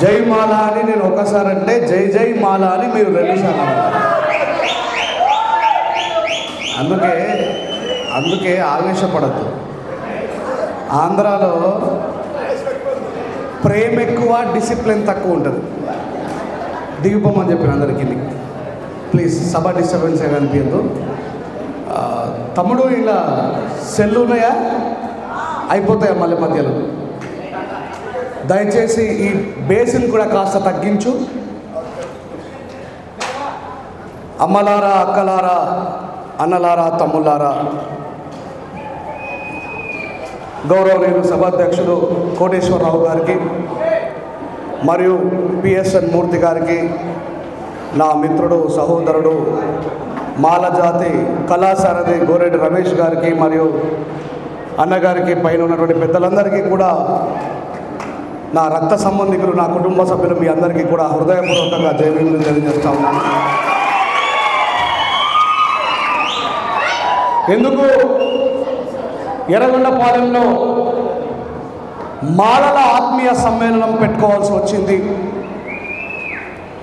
జై మాల అని నేను ఒకసారి అంటే జై జై మాల అని మీరు రెండుసార్లు అందుకే ఆవేశపడద్దు. ఆంధ్రాలో ప్రేమ ఎక్కువ, డిసిప్లిన్ తక్కువ ఉంటుంది. దిగిపోమని చెప్పిన అందరికీ ప్లీజ్, సభ డిస్టర్బెన్స్ ఏమి అనిపించదు. తమ్ముడు ఇలా సెల్లు ఉన్నాయా, అయిపోతాయా మళ్ళీ మధ్యలో? దయచేసి ఈ బేసిన్ కూడా కాస్త తగ్గించు. అమ్మలారా, అక్కలారా, అన్నలారా, తమ్ముళ్ళారా, గౌరవనీయులు సభాధ్యక్షుడు కోటేశ్వరరావు గారికి మరియు పిఎస్ఎన్ మూర్తి గారికి, నా మిత్రుడు సహోదరుడు మాలజాతి కళాసారథి గోరెడ్డి రమేష్ గారికి మరియు అన్నగారికి, పైన ఉన్నటువంటి పెద్దలందరికీ కూడా, నా రక్త సంబంధికులు, నా కుటుంబ సభ్యులు, మీ అందరికీ కూడా హృదయపూర్వకంగా జైవీలు తెలియజేస్తా ఉన్నాను. ఎందుకు ఎర్రగొండపాలెంలో మాలల ఆత్మీయ సమ్మేళనం పెట్టుకోవాల్సి వచ్చింది?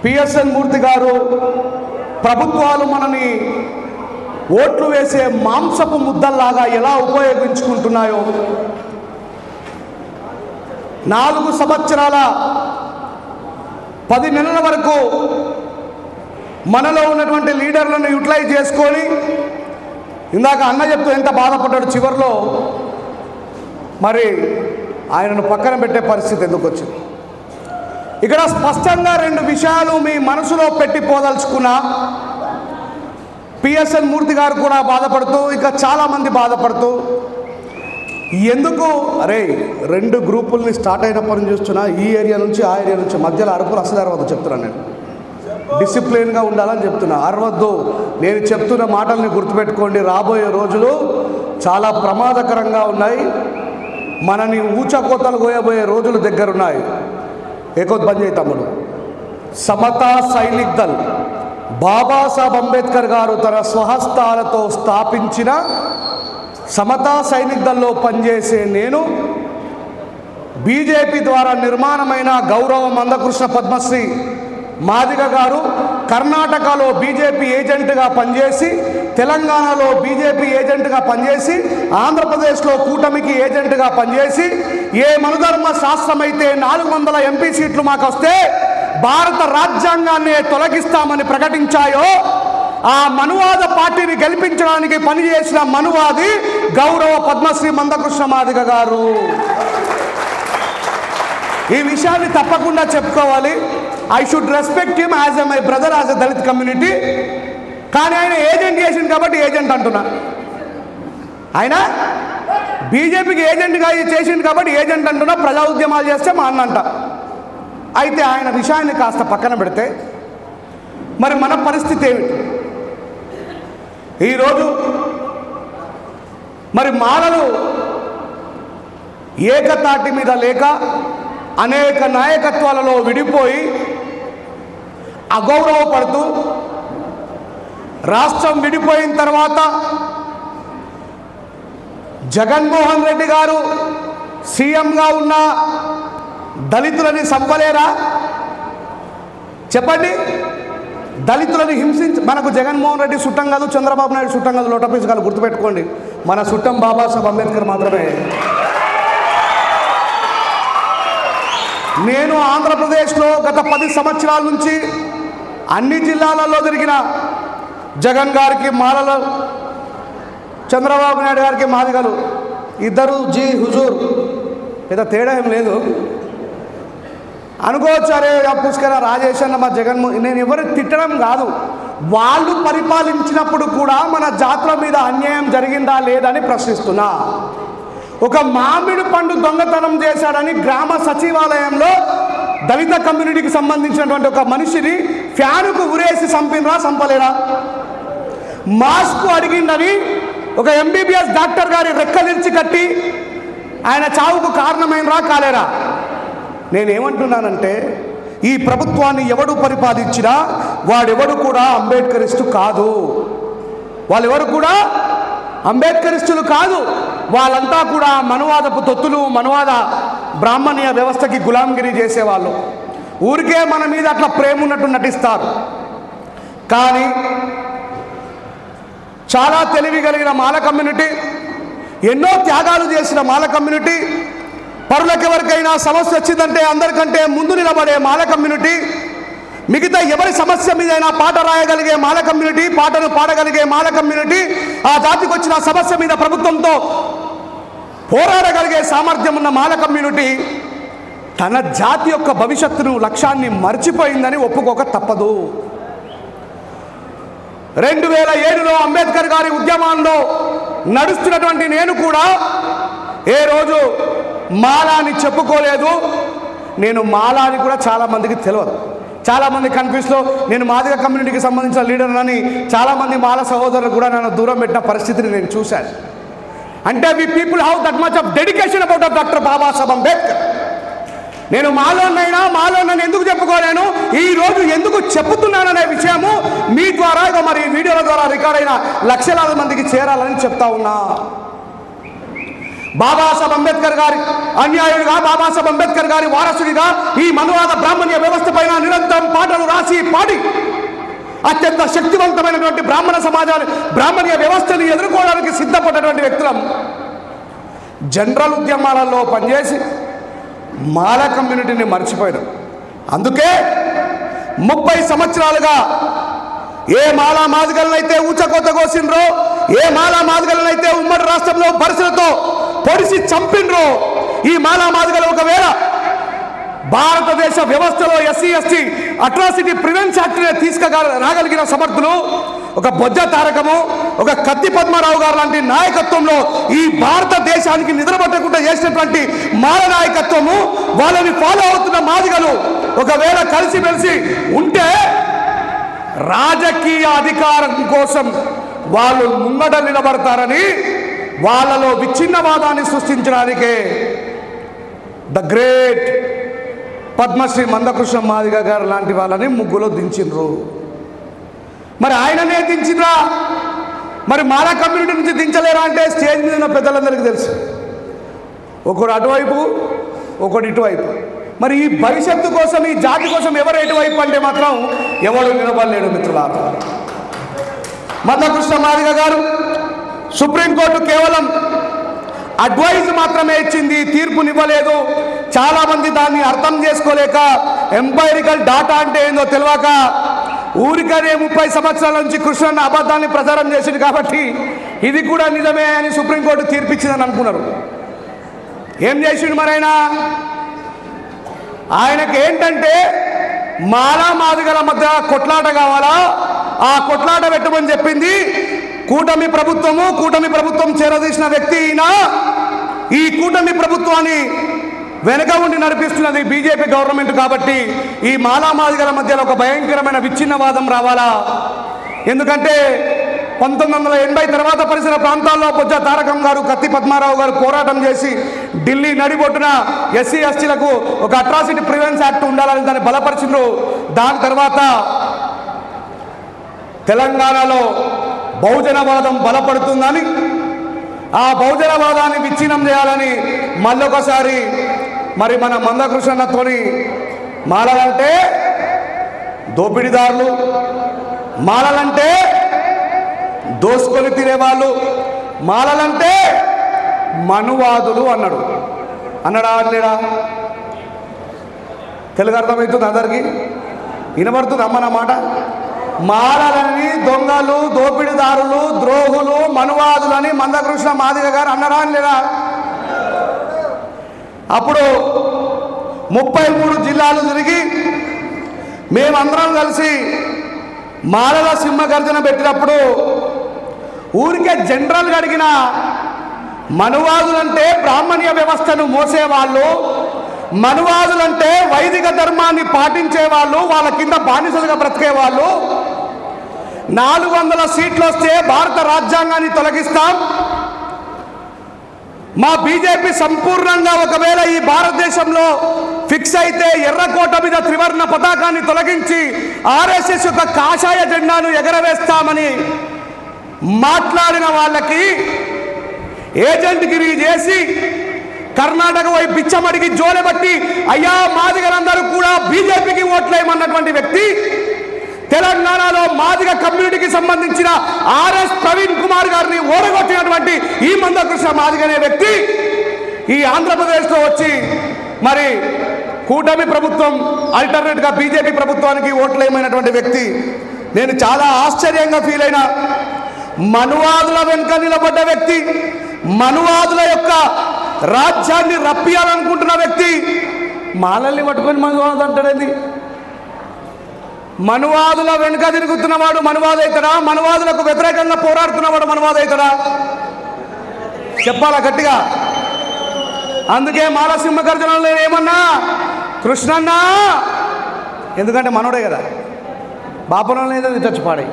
పిఎస్ఎన్ మూర్తి గారు, ప్రభుత్వాలు మనని ఓట్లు వేసే మాంసపు ముద్దల్లాగా ఎలా ఉపయోగించుకుంటున్నాయో, 4 సంవత్సరాల 10 నెలల వరకు మనలో ఉన్నటువంటి లీడర్లను యూటిలైజ్ చేసుకొని, ఇందాక అన్న చెప్తూ ఎంత బాధపడ్డాడు చివరిలో, మరి ఆయనను పక్కన పెట్టే పరిస్థితి ఎందుకు వచ్చింది? ఇక్కడ స్పష్టంగా 2 విషయాలు మీ మనసులో పెట్టిపోదలుచుకున్నా. పిఎస్ఎన్ మూర్తి గారు కూడా బాధపడుతూ, ఇంకా చాలామంది బాధపడుతూ, ఎందుకు అరే 2 గ్రూపుల్ని స్టార్ట్ అయినప్పటి నుంచి చూస్తున్నా, ఈ ఏరియా నుంచి ఆ ఏరియా నుంచి మధ్యలో అరుపులు అసలు అరవద్దు చెప్తున్నాను. నేను డిసిప్లిన్గా ఉండాలని చెప్తున్నా, అరవద్దు. నేను చెప్తున్న మాటల్ని గుర్తుపెట్టుకోండి. రాబోయే రోజులు చాలా ప్రమాదకరంగా ఉన్నాయి. మనని ఊచకోతలు కోయబోయే రోజులు దగ్గరున్నాయి. ఏకోత్ బంద్ చేయి తమ్ముడు. సమతా సైనిక్ దళ్ బాబాసాహెబ్ అంబేద్కర్ గారు తన స్వహస్తాలతో స్థాపించిన సమతా సైనిక్ దళ్లో పనిచేసే నేను, బీజేపీ ద్వారా నిర్మాణమైన గౌరవ మందకృష్ణ పద్మశ్రీ మాదిగ గారు కర్ణాటకలో బీజేపీ ఏజెంట్గా పనిచేసి, తెలంగాణలో బీజేపీ ఏజెంట్గా పనిచేసి, ఆంధ్రప్రదేశ్లో కూటమికి ఏజెంట్గా పనిచేసి, ఏ మనుధర్మ శాస్త్రమైతే 400 ఎంపీ సీట్లు మాకు వస్తే భారత రాజ్యాంగాన్ని తొలగిస్తామని ప్రకటించాయో, ఆ మనువాద పార్టీని గెలిపించడానికి పనిచేసిన మనువాది గౌరవ పద్మశ్రీ మందకృష్ణ మాదిగ గారు. ఈ విషయాన్ని తప్పకుండా చెప్పుకోవాలి. I should respect him as a my brother, as a Dalit community. కానీ ఆయన ఏజెంట్ చేసింది కాబట్టి ఏజెంట్ అంటున్నా. ఆయన బీజేపీకి ఏజెంట్గా చేసింది కాబట్టి ఏజెంట్ అంటున్నా. ప్రజా ఉద్యమాలు చేస్తే మా అన్నంట. అయితే ఆయన విషయాన్ని కాస్త పక్కన పెడితే మరి మన పరిస్థితి ఏమిటి? ఈరోజు మరి మాలలు ఏకతాటి మీద లేక అనేక నాయకత్వాలలో విడిపోయి అగౌరవపడుతూ, రాష్ట్రం విడిపోయిన తర్వాత జగన్మోహన్ రెడ్డి గారు సీఎంగా ఉన్న దళితులని చంపలేరా? చెప్పండి. దళితులని హింసించి, మనకు జగన్మోహన్ రెడ్డి చుట్టం కాదు, చంద్రబాబు నాయుడు చుట్టం కాదు, లోటపీస్ కాదు, గుర్తుపెట్టుకోండి. మన చుట్టం బాబాసాహెబ్ అంబేద్కర్ మాత్రమే. నేను ఆంధ్రప్రదేశ్లో గత 10 సంవత్సరాల నుంచి అన్ని జిల్లాలలో తిరిగిన, జగన్ గారికి మాలలు, చంద్రబాబు నాయుడు గారికి మాదిగలు, ఇద్దరు జీ హుజూర్, పెద్ద తేడా ఏం లేదు అనుకోవచ్చు. అరే పుష్కర రాజేష్ అన్న, మా జగన్మోహన్, నేను ఎవరికి తిట్టడం కాదు, వాళ్ళు పరిపాలించినప్పుడు కూడా మన జాతుల మీద అన్యాయం జరిగిందా లేదని ప్రశ్నిస్తున్నా. ఒక మామిడి పండు దొంగతనం చేశాడని గ్రామ సచివాలయంలో దళిత కమ్యూనిటీకి సంబంధించినటువంటి ఒక మనిషిని ఫ్యానుకు ఉరేసి చంపినరా, చంపలేరా? మాస్క్ అడిగిందని ఒక ఎంబీబీఎస్ డాక్టర్ గారి రెక్కలిర్చి కట్టి ఆయన చావుకు కారణమైనరా, కాలేరా? నేనేమంటున్నానంటే, ఈ ప్రభుత్వాన్ని ఎవడు పరిపాలించినా వాడెవడు కూడా అంబేద్కరిస్టు కాదు. వాళ్ళెవరు కూడా అంబేద్కరిస్టులు కాదు. వాళ్ళంతా కూడా మనువాదపు తొత్తులు, మనువాద బ్రాహ్మణీయ వ్యవస్థకి గులాంగిరి చేసేవాళ్ళు. ఊరికే మన మీద అట్లా ప్రేమ ఉన్నట్టు నటిస్తారు. కానీ చాలా తెలివి కలిగిన మాల కమ్యూనిటీ, ఎన్నో త్యాగాలు చేసిన మాల కమ్యూనిటీ, పరులకెవరికైనా సమస్య వచ్చిందంటే అందరికంటే ముందు నిలబడే మాల కమ్యూనిటీ, మిగతా ఎవరి సమస్య మీదైనా పాట రాయగలిగే మాల కమ్యూనిటీ, పాటను పాడగలిగే మాల కమ్యూనిటీ, ఆ జాతికి వచ్చిన సమస్య మీద ప్రభుత్వంతో పోరాడగలిగే సామర్థ్యం ఉన్న మాల కమ్యూనిటీ తన జాతి యొక్క భవిష్యత్తును, లక్ష్యాన్ని మర్చిపోయిందని ఒప్పుకోక తప్పదు. 2007లో అంబేద్కర్ గారి ఉద్యమాల్లో నడుస్తున్నటువంటి నేను కూడా ఏ రోజు మాలా అని చెప్పుకోలేదు. నేను మాలా అని కూడా చాలామందికి తెలియదు. చాలామంది కన్ఫ్యూజ్లో నేను మాదిగ కమ్యూనిటీకి సంబంధించిన లీడర్ అని చాలామంది మాల సహోదరులు కూడా నన్ను దూరం పెట్టిన పరిస్థితిని నేను చూశాను. అంటే we people have that much of dedication about doctor Babasaheb Ambedkar. నేను మాలోనని ఎందుకు చెప్పుకోలేను, ఈరోజు ఎందుకు చెప్పుతున్నాననే విషయము మీ ద్వారా ఇక మరి వీడియోల ద్వారా రికార్డ్ అయిన లక్షలాది మందికి చేరాలని చెప్తా ఉన్నా. బాబాసాహెబ్ అంబేద్కర్ గారి అన్యాయుడిగా, బాబాసాహెబ్ అంబేద్కర్ గారి వారసుడిగా ఈ మనువాద బ్రాహ్మణ్య వ్యవస్థ పైన నిరంతరం పాటలు రాసి పాడి అత్యంత శక్తివంతమైనటువంటి బ్రాహ్మణ సమాజాన్ని, బ్రాహ్మణ్య వ్యవస్థని ఎదుర్కోవడానికి సిద్ధపడ్డటువంటి వ్యక్తులం జనరల్ ఉద్యమాలలో పనిచేసి మాల కమ్యూనిటీని మర్చిపోయారు. అందుకే 30 సంవత్సరాలుగా ఏ మాలా మాదిగలనైతే ఊచకోత కోసిండ్రో, ఏ మాలా మాదిగలనైతే ఉమ్మడి రాష్ట్రంలో బరుసలతో పొడిసి చంపిండ్రో, ఈ మాలా మాదిగలు ఒకవేళ భారతదేశ వ్యవస్థలో SC/ST అట్రాసిటీ ప్రివెన్షన్ యాక్ట్నే తీసుకురాగలిగిన సమర్థులు ఒక బొజ్జ తారకము, ఒక కత్తి పద్మారావు గారు లాంటి నాయకత్వంలో ఈ భారతదేశానికి నిద్రపట్టకుండా చేసినటువంటి మాల నాయకత్వము, వాళ్ళని ఫాలో అవుతున్న మాదిగలు ఒకవేళ కలిసిమెలిసి ఉంటే రాజకీయ అధికారం కోసం వాళ్ళు ముంగట నిలబడతారని, వాళ్ళలో విచ్ఛిన్నవాదాన్ని సృష్టించడానికే ద గ్రేట్ పద్మశ్రీ మందకృష్ణ మాదిగ గారు లాంటి వాళ్ళని ముగ్గులో దించిండ్రు. మరి ఆయననే దించిరా, మరి మాల కమ్యూనిటీ నుంచి దించలేరా అంటే స్టేజ్ మీద ఉన్న పెద్దలందరికీ తెలుసు. ఒకడు అటువైపు, ఒకడు ఇటువైపు. మరి ఈ భవిష్యత్తు కోసం, ఈ జాతి కోసం ఎవరు ఎటువైపు అంటే మాత్రం ఎవడు నిలబడలేడు మిత్రులారా. మందకృష్ణ మాదిగ గారు సుప్రీంకోర్టు కేవలం అడ్వైజ్ మాత్రమే ఇచ్చింది, తీర్పునివ్వలేదు. చాలామంది దాన్ని అర్థం చేసుకోలేక, ఎంపైరికల్ డాటా అంటే ఏందో తెలియక ఊరికనే 30 సంవత్సరాల నుంచి కృష్ణన్న అబద్ధాన్ని ప్రచారం చేసింది కాబట్టి ఇది కూడా నిజమే అని సుప్రీంకోర్టు తీర్పిచ్చిందని అనుకున్నారు. ఏం చేసిండు మరి ఆయనకి ఏంటంటే మాలా మాదిగల మధ్య కొట్లాట కావాలా, ఆ కొట్లాట పెట్టమని చెప్పింది కూటమి ప్రభుత్వం చేరదీసిన వ్యక్తి ఈయన. ఈ కూటమి ప్రభుత్వాన్ని వెనక ఉండి నడిపిస్తున్నది బీజేపీ గవర్నమెంట్. కాబట్టి ఈ మాలా మాదిగల మధ్యలో ఒక భయంకరమైన విచ్ఛిన్నవాదం రావాలా. ఎందుకంటే 1980 తర్వాత పరిసర ప్రాంతాల్లో బొజ్జ తారకం గారు, కత్తి పద్మారావు గారు పోరాటం చేసి ఢిల్లీ నడిబొట్టున SC/STలకు ఒక అట్రాసిటీ ప్రివెన్షన్ యాక్ట్ ఉండాలని దాన్ని బలపరిచిండ్రు. దాని తర్వాత తెలంగాణలో బహుజనవాదం బలపడుతుందని, ఆ బహుజనవాదాన్ని విచ్ఛిన్నం చేయాలని మళ్ళొకసారి మరి మన మందకృష్ణతోని మాలలంటే దోపిడీదారులు, మాలలంటే దోసుకొని తినేవాళ్ళు, మాలలంటే మనువాదులు అన్నాడా అనలేడా? తెలుగు అర్థమవుతుంది అందరికీ? వినబడుతుంది అమ్మ నా మాట? మాలలని దొంగలు, దోపిడీదారులు, ద్రోహులు, మనువాదులని మందకృష్ణ మాదిగ గారు అన్నారా అనలేదా? అప్పుడు 33 జిల్లాలు తిరిగి మేమందరం కలిసి మాలల సింహగర్జన పెట్టినప్పుడు ఊరికే జనరల్గా అడిగిన, మనువాదులంటే బ్రాహ్మణ్య వ్యవస్థను మోసేవాళ్ళు, మనువాదులంటే వైదిక ధర్మాన్ని పాటించేవాళ్ళు, వాళ్ళ కింద బానిసలుగా బ్రతికేవాళ్ళు, 400 సీట్లు వస్తే భారత రాజ్యాంగాన్ని తొలగిస్తాం, మా బీజేపీ సంపూర్ణంగా ఒకవేళ ఈ భారతదేశంలో ఫిక్స్ అయితే ఎర్రకోట మీద త్రివర్ణ పతాకాన్ని తొలగించి RSS యొక్క కాషాయ జెండాను ఎగరవేస్తామని మాట్లాడిన వాళ్ళకి ఏజెంట్గిరి చేసి కర్ణాటక వైపు బిచ్చమడికి జోలెబట్టి, అయ్యా మాదిగలందరూ కూడా బీజేపీకి ఓట్లేయమన్నటువంటి వ్యక్తి, తెలంగాణలో మాదిగ కమ్యూనిటీకి సంబంధించిన ఆర్ఎస్ ప్రవీణ్ కుమార్ గారిని ఓడగొట్టినటువంటి ఈ మందకృష్ణ మాదిగ అనే వ్యక్తి ఈ ఆంధ్రప్రదేశ్లో వచ్చి మరి కూటమి ప్రభుత్వం ఆల్టర్నేట్గా బీజేపీ ప్రభుత్వానికి ఓట్లేయమైనటువంటి వ్యక్తి. నేను చాలా ఆశ్చర్యంగా ఫీల్ అయినా. మనువాదుల వెనుక నిలబడ్డ వ్యక్తి, మనువాదుల యొక్క రాజ్యాన్ని రప్పియాలనుకుంటున్న వ్యక్తి మాలల్ని పట్టుకొని మనువాదు అంటాడేంది? మనువాదుల వెనుక తిరుగుతున్నవాడు మనువాదు అవుతాడా? మనువాదులకు వ్యతిరేకంగా పోరాడుతున్నవాడు మనువాదు అవుతాడా? చెప్పాలా గట్టిగా. అందుకే మాలసింహ గర్జనలు నేను ఏమన్నా, కృష్ణన్న, ఎందుకంటే మనోడే కదా, బాపనం లేదని చచ్చిపాడే.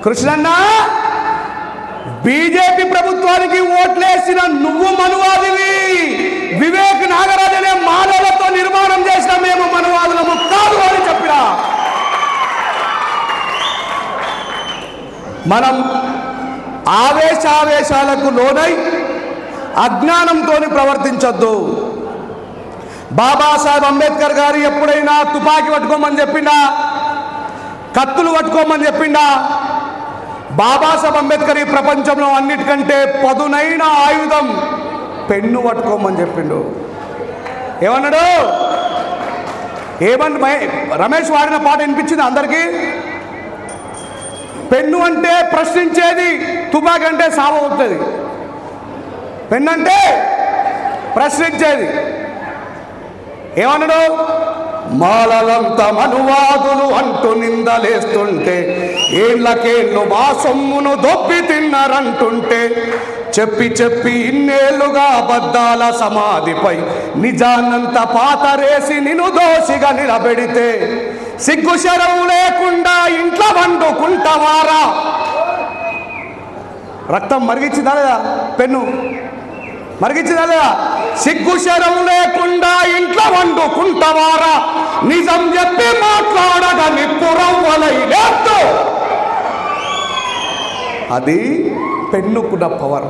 కృష్ణన్న, బీజేపీ ప్రభుత్వానికి ఓట్లేసిన నువ్వు మనువాదివి, వివేక్ నాగరాజ్ అనే మానవులతో నిర్మాణం చేసిన మేము మనువాదులము కాదు అని చెప్పినా. మనం ఆవేశాలకు లోనై అజ్ఞానంతో ప్రవర్తించొద్దు. బాబాసాహెబ్ అంబేద్కర్ గారు ఎప్పుడైనా తుపాకీ పట్టుకోమని చెప్పిండా? కత్తులు పట్టుకోమని చెప్పిండా? బాబాసాహెబ్ అంబేద్కర్ ఈ ప్రపంచంలో అన్నిటికంటే పదునైన ఆయుధం పెన్ను పట్టుకోమని చెప్పిండు. ఏమన్నాడు? రమేష్ వాడిన పాట వినిపించింది అందరికీ. పెన్ను అంటే ప్రశ్నించేది, తుపాకీ అంటే సావ అవుతుంది. పెన్ను అంటే ప్రశ్నించేది. ఏమన్నాడు? మాలలంత మనువాదులు అంటూ నిందలేస్తుంటే, ఏళ్ళకేళ్ళు మా సొమ్మును దొబ్బి తిన్నారంటుంటే, చెప్పి చెప్పి ఇన్నేళ్లుగా అబద్ధాల సమాధిపై నిజాన్నంత పాతరేసి నిన్ను దోషిగా నిలబెడితే, సిగ్గు శరం లేకుండా ఇంట్లో వండుకుంటావారా? రక్తం మరిగించిందా లేదా? పెన్ను మరిగించిందా లేదా? సిగ్గు శరం లేకుండా ఇంట్లో వండుకుంటావారా? నిజం చెప్పి మాట్లాడగా నిప్పురవ్వలై లేదు. అది పెన్నుకున్న పవర్.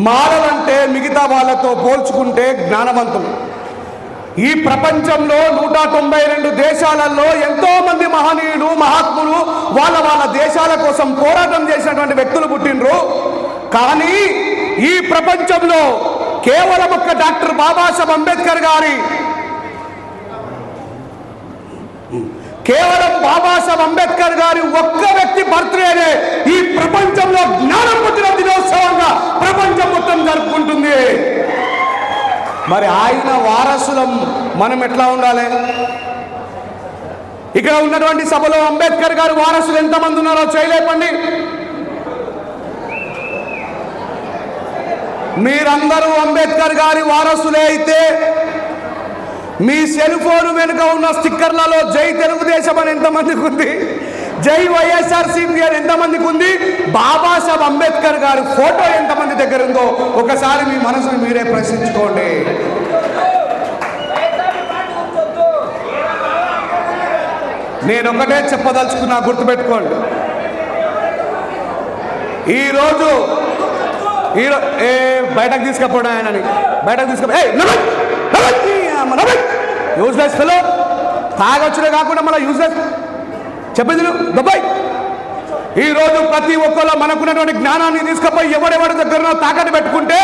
మాలలంటే మిగతా వాళ్ళతో పోల్చుకుంటే జ్ఞానవంతులు. ఈ ప్రపంచంలో 192 దేశాలలో ఎంతో మంది మహనీయులు, మహాత్ములు వాళ్ళ దేశాల కోసం పోరాటం చేసినటువంటి వ్యక్తులు పుట్టినరు. కానీ ఈ ప్రపంచంలో కేవలం ఒక్క డాక్టర్ బాబాసాహెబ్ అంబేద్కర్ గారి, కేవలం బాబాసాహెబ్ అంబేద్కర్ గారి ఒక్క వ్యక్తి బర్త్డేనే ఈ ప్రపంచంలో జ్ఞానం పుట్టిన దినోత్సవంగా ప్రపంచం మొత్తం జరుపుకుంటుంది. మరి ఆయన వారసులం మనం ఎట్లా ఉండాలి? ఇక్కడ ఉన్నటువంటి సభలో అంబేద్కర్ గారి వారసులు ఎంతమంది ఉన్నారో చేయలేపండి. మీరందరూ అంబేద్కర్ గారి వారసులే అయితే మీ సెల్ ఫోన్ వెనుక ఉన్న స్టిక్కర్లలో జై తెలుగుదేశం అని ఎంతమందికి ఉంది? జై వైఎస్ఆర్సీపీ అని ఎంతమందికి ఉంది? బాబాసాహెబ్ అంబేద్కర్ గారి ఫోటో ఎంతమంది దగ్గర ఉందో ఒకసారి మీ మనసును మీరే ప్రశ్నించుకోండి. నేను ఒకటే చెప్పదలుచుకున్నా, గుర్తుపెట్టుకోండి. ఈరోజు బయటకు తీసుకపోవడం ఆయనని, బయటకు యూజ్లెస్ ఫెలో, తాగొచ్చుడే కాకుండా మళ్ళీ యూజ్లెస్ చెప్పేది దుబాయ్. ఈరోజు ప్రతి ఒక్కరు మనకున్నటువంటి జ్ఞానాన్ని తీసుకుపోయి ఎవరెవరి దగ్గర తాకట్టు పెట్టుకుంటే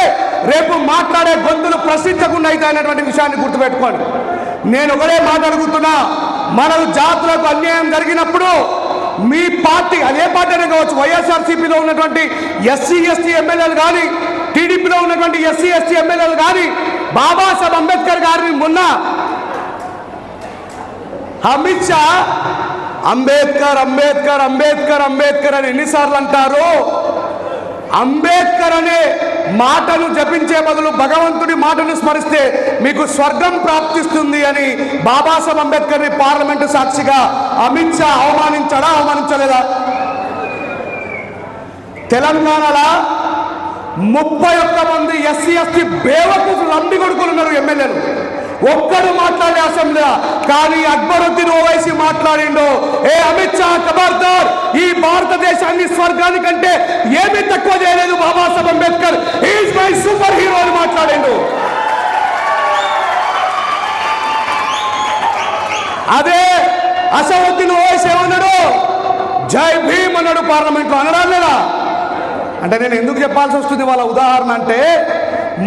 రేపు మాట్లాడే గొంతులు ప్రశ్నించకుండా అవుతాయనేటువంటి విషయాన్ని గుర్తుపెట్టుకోండి. నేను ఒకటే మాట అడుగుతున్నా, మన జాతులకు అన్యాయం జరిగినప్పుడు మీ పార్టీ, అదే పార్టీ అనే కావచ్చు, వైఎస్ఆర్సీపీలో ఉన్నటువంటి ఎస్సీ ఎస్టీ ఎమ్మెల్యేలు కానీ, టీడీపీలో ఉన్నటువంటి ఎస్సీ ఎస్టీ ఎమ్మెల్యేలు కానీ బాబాసాహెబ్ అంబేద్కర్ గారిని మొన్న అమిత్ షా అంబేద్కర్ అంబేద్కర్ అంబేద్కర్ అంబేద్కర్ అని ఎన్నిసార్లు అంటారు? అంబేద్కర్ అనే మాటను జపించే బదులు భగవంతుడి మాటను స్మరిస్తే మీకు స్వర్గం ప్రాప్తిస్తుంది అని బాబాసాహెబ్ అంబేద్కర్ని పార్లమెంటు సాక్షిగా అమిత్ షా అవమానించాడా? అవమానించలేదా? తెలంగాణలో 31 మంది ఎస్సీ ఎస్టీ బేవకూఫ్ లంబి కొడుకులు ఉన్నారు ఎమ్మెల్యేలు. ఒక్కడు మాట్లాడే అసెంబ్లీ, కానీ అక్బరుద్దీన్ ఓవైసీ మాట్లాడిండు, ఏ అమిత్ షా ఖబర్దార్, ఈ భారతదేశాన్ని స్వర్గానికంటే ఏమీ తక్కువ చేయలేదు Babasaheb Ambedkar, is my super hero అని మాట్లాడిండు. అదే అసదుద్దీన్ ఓవైసీ ఏమన్నాడు? జై భీమ్ అన్నాడు పార్లమెంట్లో. అనడా లేదా? అంటే నేను ఎందుకు చెప్పాల్సి వస్తుంది వాళ్ళ ఉదాహరణ అంటే,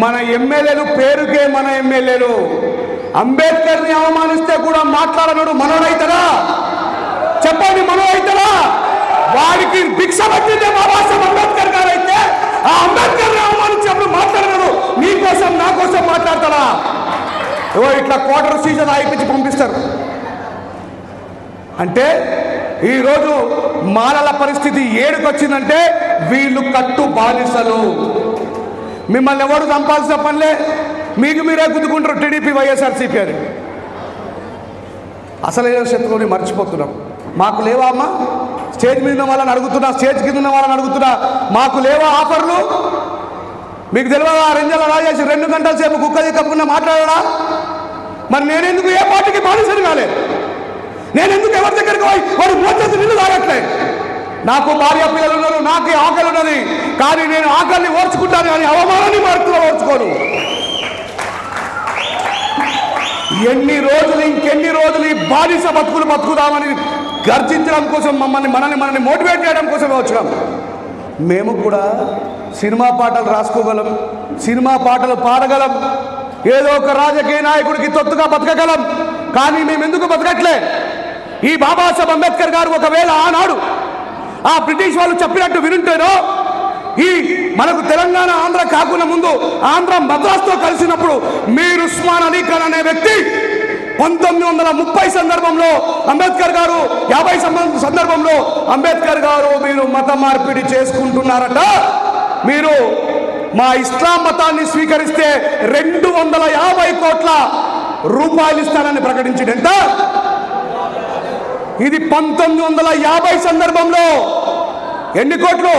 మన ఎమ్మెల్యేలు పేరుకే మన ఎమ్మెల్యేలు అంబేద్కర్ని అవమానిస్తే కూడా మాట్లాడనుడు మనోడైతడా? చెప్పండి, మనోడైతడా? వాడికి భిక్ష పట్టిందే బాబాసాహెబ్ అంబేద్కర్ గారు అయితే ఆ అంబేద్కర్ని అవమానించినప్పుడు మాట్లాడనుడు నీ కోసం నా కోసం మాట్లాడతాడా? ఇట్లా క్వార్టర్ సీజన్ అయిపించి పంపిస్తారు. అంటే ఈరోజు మాలల పరిస్థితి ఏడుకొచ్చిందంటే వీళ్ళు కట్టు బానిసలు. మిమ్మల్ని ఎవరు చంపాల్సిన పనిలే, మీకు మీరే గుద్దుకుంటారు టీడీపీ వైఎస్ఆర్సీపీ అని. అసలైన శత్రువుని మర్చిపోతున్నాం. మాకు లేవా అమ్మా? స్టేజ్ మీద ఉన్న వాళ్ళని అడుగుతున్నా, స్టేజ్ కింద ఉన్న వాళ్ళని అడుగుతున్నా, మాకు లేవా ఆఫర్లు? మీకు తెలియదా? రెంజల రాజేసి 2 గంటల సేపు కుక్కది కప్పుకున్నా మాట్లాడా? మరి నేనెందుకు ఏ పార్టీకి బానిసని కాలే? నేనెందుకు ఎవరి దగ్గరికి పోయి వాడు మోచేసి నిన్ను తాగట్లే? నాకు భార్య పిల్లలు ఉన్నారు, నాకు ఆకలి ఉన్నది, కానీ నేను ఆకలిని ఓర్చుకుంటాను, కానీ అవమానాన్ని మారుతున్నా ఓర్చుకోను. ఎన్ని రోజులు, ఇంకెన్ని రోజులు ఈ బానిస బతుకులు బతుకుదామని గర్జించడం కోసం మనల్ని మోటివేట్ చేయడం కోసమే వచ్చినాం. మేము కూడా సినిమా పాటలు రాసుకోగలం, సినిమా పాటలు పాడగలం, ఏదో ఒక రాజకీయ నాయకుడికి తొత్తుగా బతకగలం. కానీ మేము ఎందుకు బతకట్లే? ఈ బాబాసాహెబ్ అంబేద్కర్ గారు ఒకవేళ ఆనాడు ఆ బ్రిటిష్ వాళ్ళు చెప్పినట్టు వినుంటేనో, ఈ మనకు తెలంగాణ ఆంధ్ర కాకుండా ముందు ఆంధ్ర మద్రాసుతో కలిసినప్పుడు మీర్ ఉస్మాన్ అలీ ఖాన్ అనే వ్యక్తి 1930 సందర్భంలో అంబేద్కర్ గారు 50 సందర్భంలో అంబేద్కర్ గారు మీరు మత మార్పిడి చేసుకుంటున్నారట, మీరు మా ఇస్లాం మతాన్ని స్వీకరిస్తే 250 కోట్ల రూపాయలు ఇస్తానని ప్రకటించింది. ఎంత? ఇది 1950 సందర్భంలో ఎన్ని కోట్లు?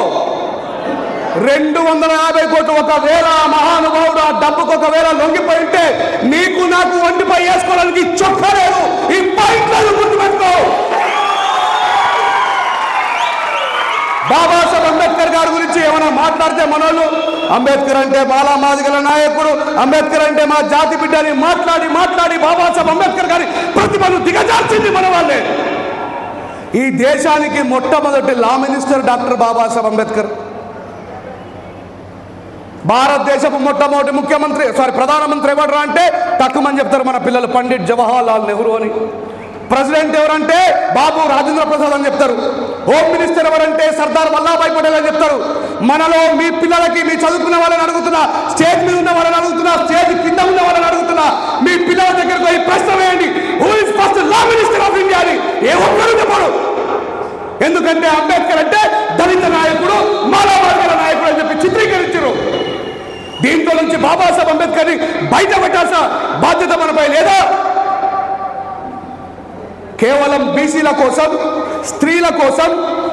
250 కోట్లు. ఒకవేళ మహానుభావుడు ఆ డబ్బుకు ఒకవేళ లొంగిపోయి ఉంటే నీకు నాకు ఒంటిపై వేసుకోవడానికి చొక్కా లేదు. ఈ పాయింట్లను గుర్తుపెట్టుకో. బాబాసాహెబ్ అంబేద్కర్ గారి గురించి ఏమైనా మాట్లాడితే మనోళ్ళు అంబేద్కర్ అంటే మాలా మాదిగల నాయకుడు, అంబేద్కర్ అంటే మా జాతి బిడ్డ అని మాట్లాడి బాబాసాహెబ్ అంబేద్కర్ గారి ప్రతిభను దిగజార్చింది మన వాళ్ళే. ఈ దేశానికి మొట్టమొదటి law minister doctor Babasaheb Ambedkar. భారతదేశపు మొట్టమొదటి ప్రధానమంత్రి ఎవరు అంటే తక్కువని చెప్తారు మన పిల్లలు, పండిట్ జవహర్ లాల్ నెహ్రూ అని. ప్రెసిడెంట్ ఎవరంటే బాబు రాజేంద్ర ప్రసాద్ అని చెప్తారు. హోమ్ మినిస్టర్ ఎవరంటే సర్దార్ వల్లభాయ్ పటేల్ అని చెప్తారు. మనలో మీ పిల్లలకి, మీ చదువుకున్న వాళ్ళని అడుగుతున్నా, స్టేజ్ మీద ఉన్న వాళ్ళని అడుగుతున్నా, స్టేజ్ కింద ఉన్న వాళ్ళని అడుగుతున్నా, మీ పిల్లల దగ్గరకు పోయి ప్రశ్న వేయండి, who is first law minister of India అని. ఏ ఒక్కరు చెప్పడు. ఎందుకంటే అంబేద్కర్ అంటే దళిత నాయకుడు, మానవాళిక నాయకుడు అని చెప్పి చిత్రీకరించారు. దీంట్లో నుంచి బాబాసాహెబ్ అంబేద్కర్ని బయట పెట్టాల్సిన బాధ్యత మనపై లేదా? కేవలం బీసీల కోసం, స్త్రీల కోసం,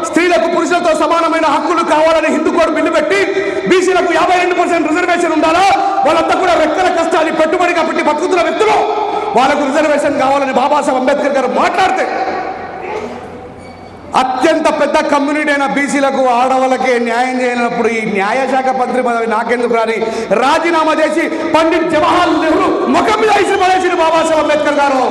స్త్రీలకు పురుషులతో సమానమైన హక్కులు కావాలని హిందూ కోడ్ బిల్లు పెట్టి బీసీలకు 52% రిజర్వేషన్ ఉండాలా? వాళ్ళంతా కూడా రెక్కల కష్టాన్ని పెట్టుబడిగా పెట్టి బతుకుతున్న వ్యక్తులు, వాళ్ళకు రిజర్వేషన్ కావాలని బాబాసాహెబ్ అంబేద్కర్ గారు మాట్లాడితే, అత్యంత పెద్ద కమ్యూనిటీ అయిన బీసీలకు, ఆడవాళ్ళకి న్యాయం చేయనప్పుడు ఈ న్యాయశాఖ మంత్రి పదవి నాకెందుకు రాని రాజీనామా చేసి పండిట్ జవహర్ నెహ్రూ ముఖం మీద ఇసి పడేసిన బాబాసాహెబ్ అంబేద్కర్ గారు.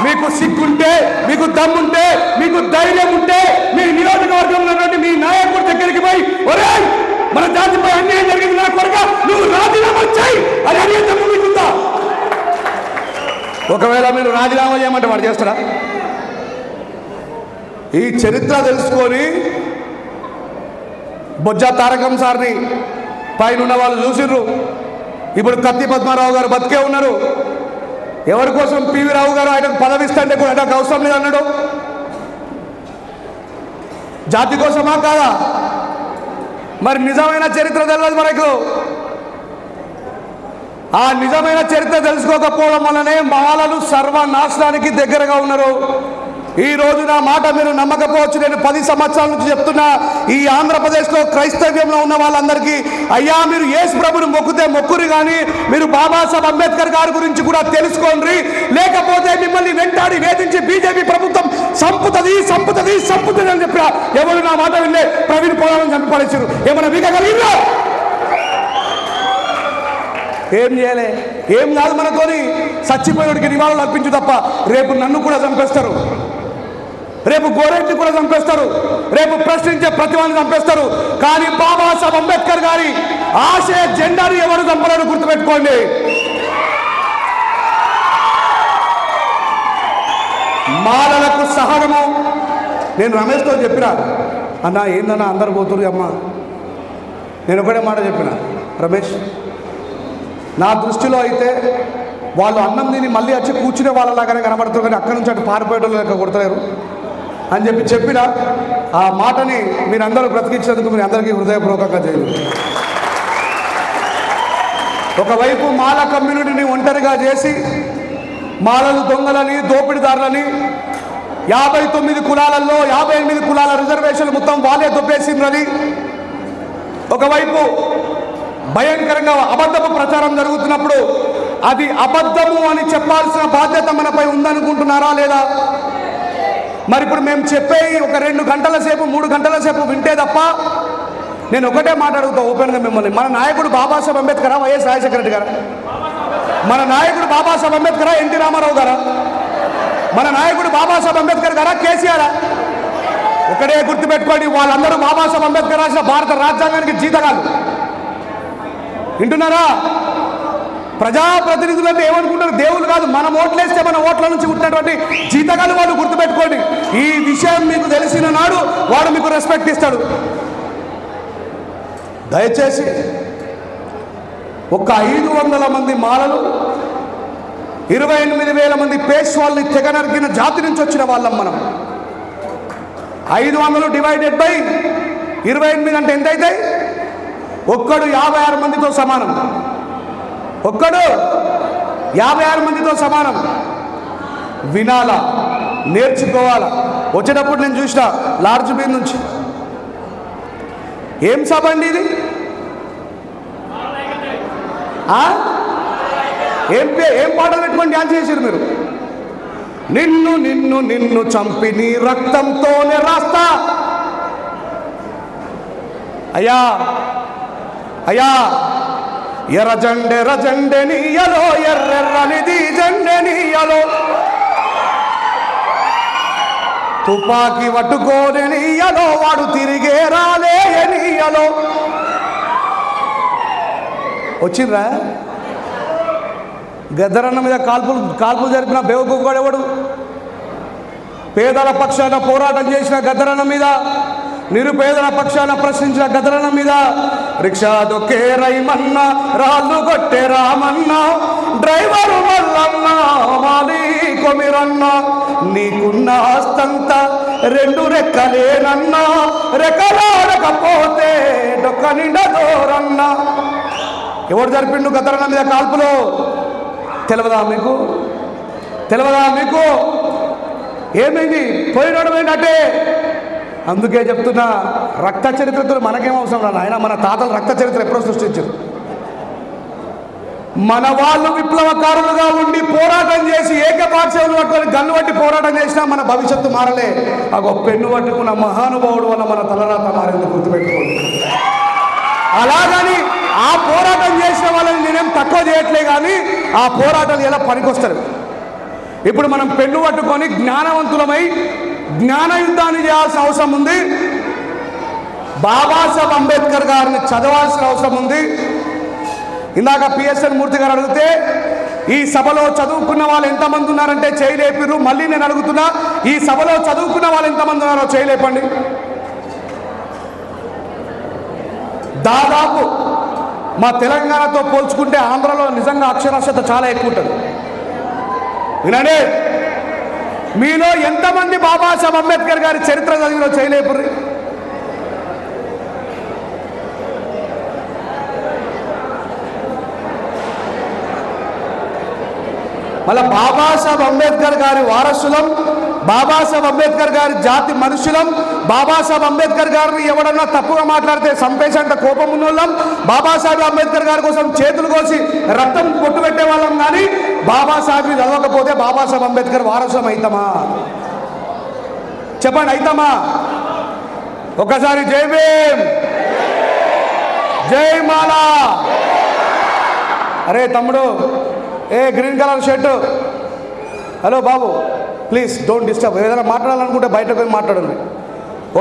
మీకు సిగ్గుంటే, మీకు దమ్ముంటే, మీకు ధైర్యం ఉంటే మీ నియోజకవర్గంలో ఉన్నటువంటి మీ నాయకుడి దగ్గరికి పోయి, ఒరే మన జాతిపై అన్యాయం జరిగింది నా కొరక, నువ్వు రాజీనామా చేయి అని అడిగే దమ్ము మీకుందా? ఒకవేళ మీరు రాజీనామా చేయమంటే వాడు చేస్తారా? ఈ చరిత్ర తెలుసుకొని బొజ్జా తారకం సార్ని పైన ఉన్న వాళ్ళు చూసిర్రు. ఇప్పుడు కత్తి పద్మారావు గారు బతికే ఉన్నారు. ఎవరి కోసం పివి రావు గారు ఆయనకు పదవిస్తుంటే కూడా ఆయనకు అవసరం లేదు అన్నాడు. జాతి కోసమా కాదా? మరి నిజమైన చరిత్ర తెలియదు మనకు. ఆ నిజమైన చరిత్ర తెలుసుకోకపోవడం వల్లనే మాలలు సర్వనాశనానికి దగ్గరగా ఉన్నారు. ఈ రోజు నా మాట మీరు నమ్మకపోవచ్చు. నేను 10 సంవత్సరాల నుంచి చెప్తున్నా, ఈ ఆంధ్రప్రదేశ్లో క్రైస్తవ్యంలో ఉన్న వాళ్ళందరికీ, అయ్యా మీరు యేసు ప్రభుని మొక్కుతే మొక్కురు, కానీ మీరు బాబాసాహెబ్ అంబేద్కర్ గారి గురించి కూడా తెలుసుకోండి, లేకపోతే మిమ్మల్ని వెంటాడి వేధించి బీజేపీ ప్రభుత్వం సంపుతుంది అని చెప్పిన ఎవరు నా మాట వినలే. ప్రవీణ్ పోరాలను చంపి పడేసారు. ఏమైనా వీగగలిగినా? ఏం చేయలే. ఏం కాదు మనతోని, చచ్చిపోయేవాడికి నివాళులు అర్పించు తప్ప రేపు నన్ను కూడా చంపేస్తారు, రేపు గోరెంట్ని కూడా చంపేస్తారు, రేపు ప్రశ్నించే ప్రతివాన్ని చంపేస్తారు. కానీ బాబాసాహెబ్ అంబేద్కర్ గారి ఆశయ జెండాను ఎవరు చంపలేరు, గుర్తుపెట్టుకోండి. మాలలకు సహనము. నేను రమేష్తో చెప్పిన, అన్న ఏందన్నా అందరు పోతురు అమ్మ, నేను ఒకటే మాట చెప్పిన, రమేష్ నా దృష్టిలో అయితే వాళ్ళు అన్నం తిని మళ్ళీ వచ్చి కూర్చునే వాళ్ళలాగానే కనబడుతారు, కానీ అక్కడి నుంచి అటు పారిపోయేటోళ్ళు లెక్క కొడతలేరు అని చెప్పిన ఆ మాటని మీరందరూ బ్రతికించేందుకు మీరు అందరికీ హృదయపూర్వకంగా చేయదు. ఒకవైపు మాల కమ్యూనిటీని ఒంటరిగా చేసి మాలలు దొంగలని దోపిడిదారులని 59 కులాలలో 58 కులాల రిజర్వేషన్లు మొత్తం వాళ్ళే దొబ్బేసిందని ఒకవైపు భయంకరంగా అబద్ధపు ప్రచారం జరుగుతున్నప్పుడు అది అబద్ధము అని చెప్పాల్సిన బాధ్యత మనపై ఉందనుకుంటున్నారా లేదా? మరి ఇప్పుడు మేము చెప్పే ఒక 2 గంటల సేపు 3 గంటల సేపు వింటే తప్ప నేను ఒకటే మాట్లాడుతా ఓపెన్గా మిమ్మల్ని, మన నాయకుడు బాబాసాహెబ్ అంబేద్కరా, వైఎస్ రాజశేఖర రెడ్డి గారా? మన నాయకుడు బాబాసాహెబ్ అంబేద్కరా, ఎన్టీ రామారావు గారా? మన నాయకుడు బాబాసాహెబ్ అంబేద్కర్ గారా, కేసీఆరా? ఒకటే గుర్తుపెట్టుకోండి, వాళ్ళందరూ బాబాసాహెబ్ అంబేద్కర్ రాసిన భారత రాజ్యాంగానికి జీతగాలు. వింటున్నారా? ప్రజాప్రతినిధులు అంటే ఏమనుకుంటారు? దేవుళ్ళు కాదు, మనం ఓట్లేస్తే మన ఓట్ల నుంచి పుట్టినటువంటి జీతగాలు వాళ్ళు. గుర్తుపెట్టుకోండి, ఈ విషయం మీకు తెలిసిన నాడు వాడు మీకు రెస్పెక్ట్ ఇస్తాడు. దయచేసి ఒక 500 మంది మాలలు 28,000 మంది పేష్వాల్ని తెగ నరికిన జాతి నుంచి వచ్చిన వాళ్ళం మనం. 500 డివైడెడ్ బై 28 అంటే ఎంత అవుతాయి? ఒక్కడు 56 మందితో సమానం. ఒక్కడు 56 మందితో సమానం. వినాలా, నేర్చుకోవాలా. వచ్చేటప్పుడు నేను చూసిన లార్జ్ బీన్ నుంచి, ఏం సభ అండి ఇది? ఏం పాటలు పెట్టుకొని డ్యాన్స్ చేశారు మీరు? నిన్ను నిన్ను నిన్ను చంపి నీ రక్తంతోనే రాస్తా. అయ్యా అయ్యా, ఎర్ర జెండె నీయలో, ఎర్రెర్రనిది జెండె నీయలో, తుపాకీ పట్టుకోని నీయలో, వాడు తిరిగే రాలే నీయలో. వచ్చిండ్రా? గద్దరన్న మీద కాల్పులు జరిపిన బేవకూఫుగాడెవడు? పేదల పక్షాన పోరాటం చేసిన గద్దరన్న మీద, నిరుపేదల పక్షాన ప్రశ్నించిన గద్దరన్న మీద రిక్షా దొక్కే రైమన్న, రాళ్ళు కొట్టే రామన్న, డ్రైవరు మల్లన్న, మాలి కొమిరన్న, నీకున్న ఆస్తంత 2 రెక్కలేనన్నా, రెక్కలాడకపోతే డొక్క నిండదోరన్న. ఎవరు జరిపిండు గద్దరన్న మీద కాల్పులు? తెలియదా మీకు? తెలియదా మీకు? ఏమైంది? పోయినోడు ఏంటంటే, అందుకే చెప్తున్నా, రక్త చరిత్రతో మనకేం అవసరం రా నాయన. మన తాతలు రక్త చరిత్ర ఎప్పుడో సృష్టించారు. మన వాళ్ళు విప్లవకారులుగా ఉండి పోరాటం చేసి ఏకపాక్షలు పట్టుకొని గన్ను పట్టి పోరాటం చేసినా మన భవిష్యత్తు మారలే. ఒక పెన్ను పట్టుకున్న మహానుభావుడు వల్ల మన తలరాత మారింది, గుర్తుపెట్టుకోండి. అలాగని ఆ పోరాటం చేసిన వాళ్ళని నేనేం తక్కువ చేయట్లే, కానీ ఆ పోరాటాలు ఎలా పనికొస్తారు. ఇప్పుడు మనం పెన్ను పట్టుకొని జ్ఞానవంతులమై జ్ఞాన యుద్ధాన్ని చేయాల్సిన అవసరం ఉంది. బాబాసాహెబ్ అంబేద్కర్ గారిని చదవాల్సిన అవసరం ఉంది. ఇందాక పిఎస్ఎన్ మూర్తి గారు అడిగితే ఈ సభలో చదువుకున్న వాళ్ళు ఎంతమంది ఉన్నారంటే చేయలేపిర్రు. మళ్ళీ నేను అడుగుతున్నా, ఈ సభలో చదువుకున్న వాళ్ళు ఎంతమంది ఉన్నారో చేయలేపండి. దాదాపు మా తెలంగాణతో పోల్చుకుంటే ఆంధ్రలో నిజంగా అక్షరాస్యత చాలా ఎక్కువ ఉంటుంది. వినండి, మీలో ఎంతమంది బాబాసాహెబ్ అంబేద్కర్ గారి చరిత్ర చదివిలో చేయలేపుర్రి? మళ్ళీ బాబాసాహెబ్ అంబేద్కర్ గారి వారసులం, బాబాసాహెబ్ అంబేద్కర్ గారి జాతి మనుషులం. బాబాసాహెబ్ అంబేద్కర్ గారిని ఎవడన్నా తప్పుగా మాట్లాడితే సంపేసేంత కోపం ఉన్నోళ్ళం. బాబాసాహెబ్ అంబేద్కర్ గారి కోసం చేతులు కోసి రక్తం పొట్టు పెట్టే వాళ్ళం. కానీ బాబాసాహెబ్ని చదవకపోతే బాబాసాహెబ్ అంబేద్కర్ వారసులం అవుతామా? చెప్పండి, అవుతామా? ఒకసారి జై భీమ్, జై మాలా. అరే తమ్ముడు, a green colour shirt, hello బాబు, ప్లీజ్ డోంట్ డిస్టర్బ్. ఏదైనా మాట్లాడాలనుకుంటే బయటకు పోయి మాట్లాడండి.